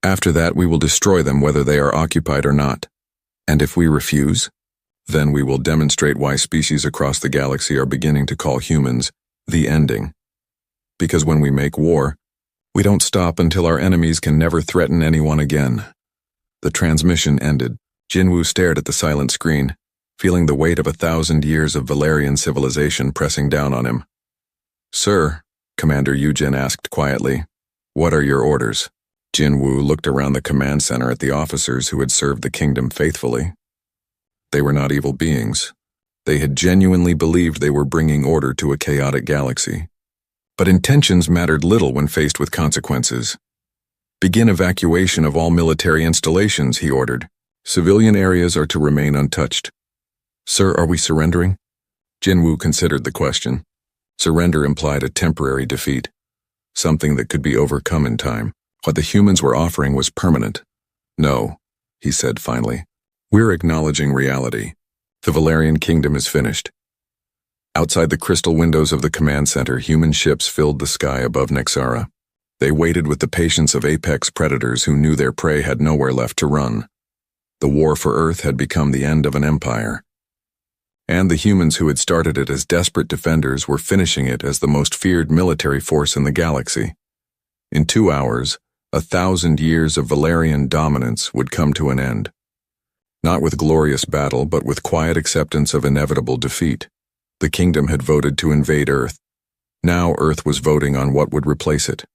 After that, we will destroy them whether they are occupied or not. And if we refuse, then we will demonstrate why species across the galaxy are beginning to call humans the ending. Because when we make war, we don't stop until our enemies can never threaten anyone again." The transmission ended. Jinwoo stared at the silent screen, feeling the weight of 1,000 years of Valerian civilization pressing down on him. "Sir," Commander Yujin asked quietly, "what are your orders?" Jinwoo looked around the command center at the officers who had served the kingdom faithfully. They were not evil beings. They had genuinely believed they were bringing order to a chaotic galaxy. But intentions mattered little when faced with consequences. "Begin evacuation of all military installations," he ordered. "Civilian areas are to remain untouched." "Sir, are we surrendering?" Jinwoo considered the question. Surrender implied a temporary defeat, something that could be overcome in time. What the humans were offering was permanent. "No," he said finally. "We're acknowledging reality. The Valerian kingdom is finished." Outside the crystal windows of the command center, human ships filled the sky above Nexara. They waited with the patience of apex predators who knew their prey had nowhere left to run. The war for Earth had become the end of an empire. And the humans who had started it as desperate defenders were finishing it as the most feared military force in the galaxy. In 2 hours, 1,000 years of Valerian dominance would come to an end. Not with glorious battle, but with quiet acceptance of inevitable defeat. The kingdom had voted to invade Earth. Now Earth was voting on what would replace it.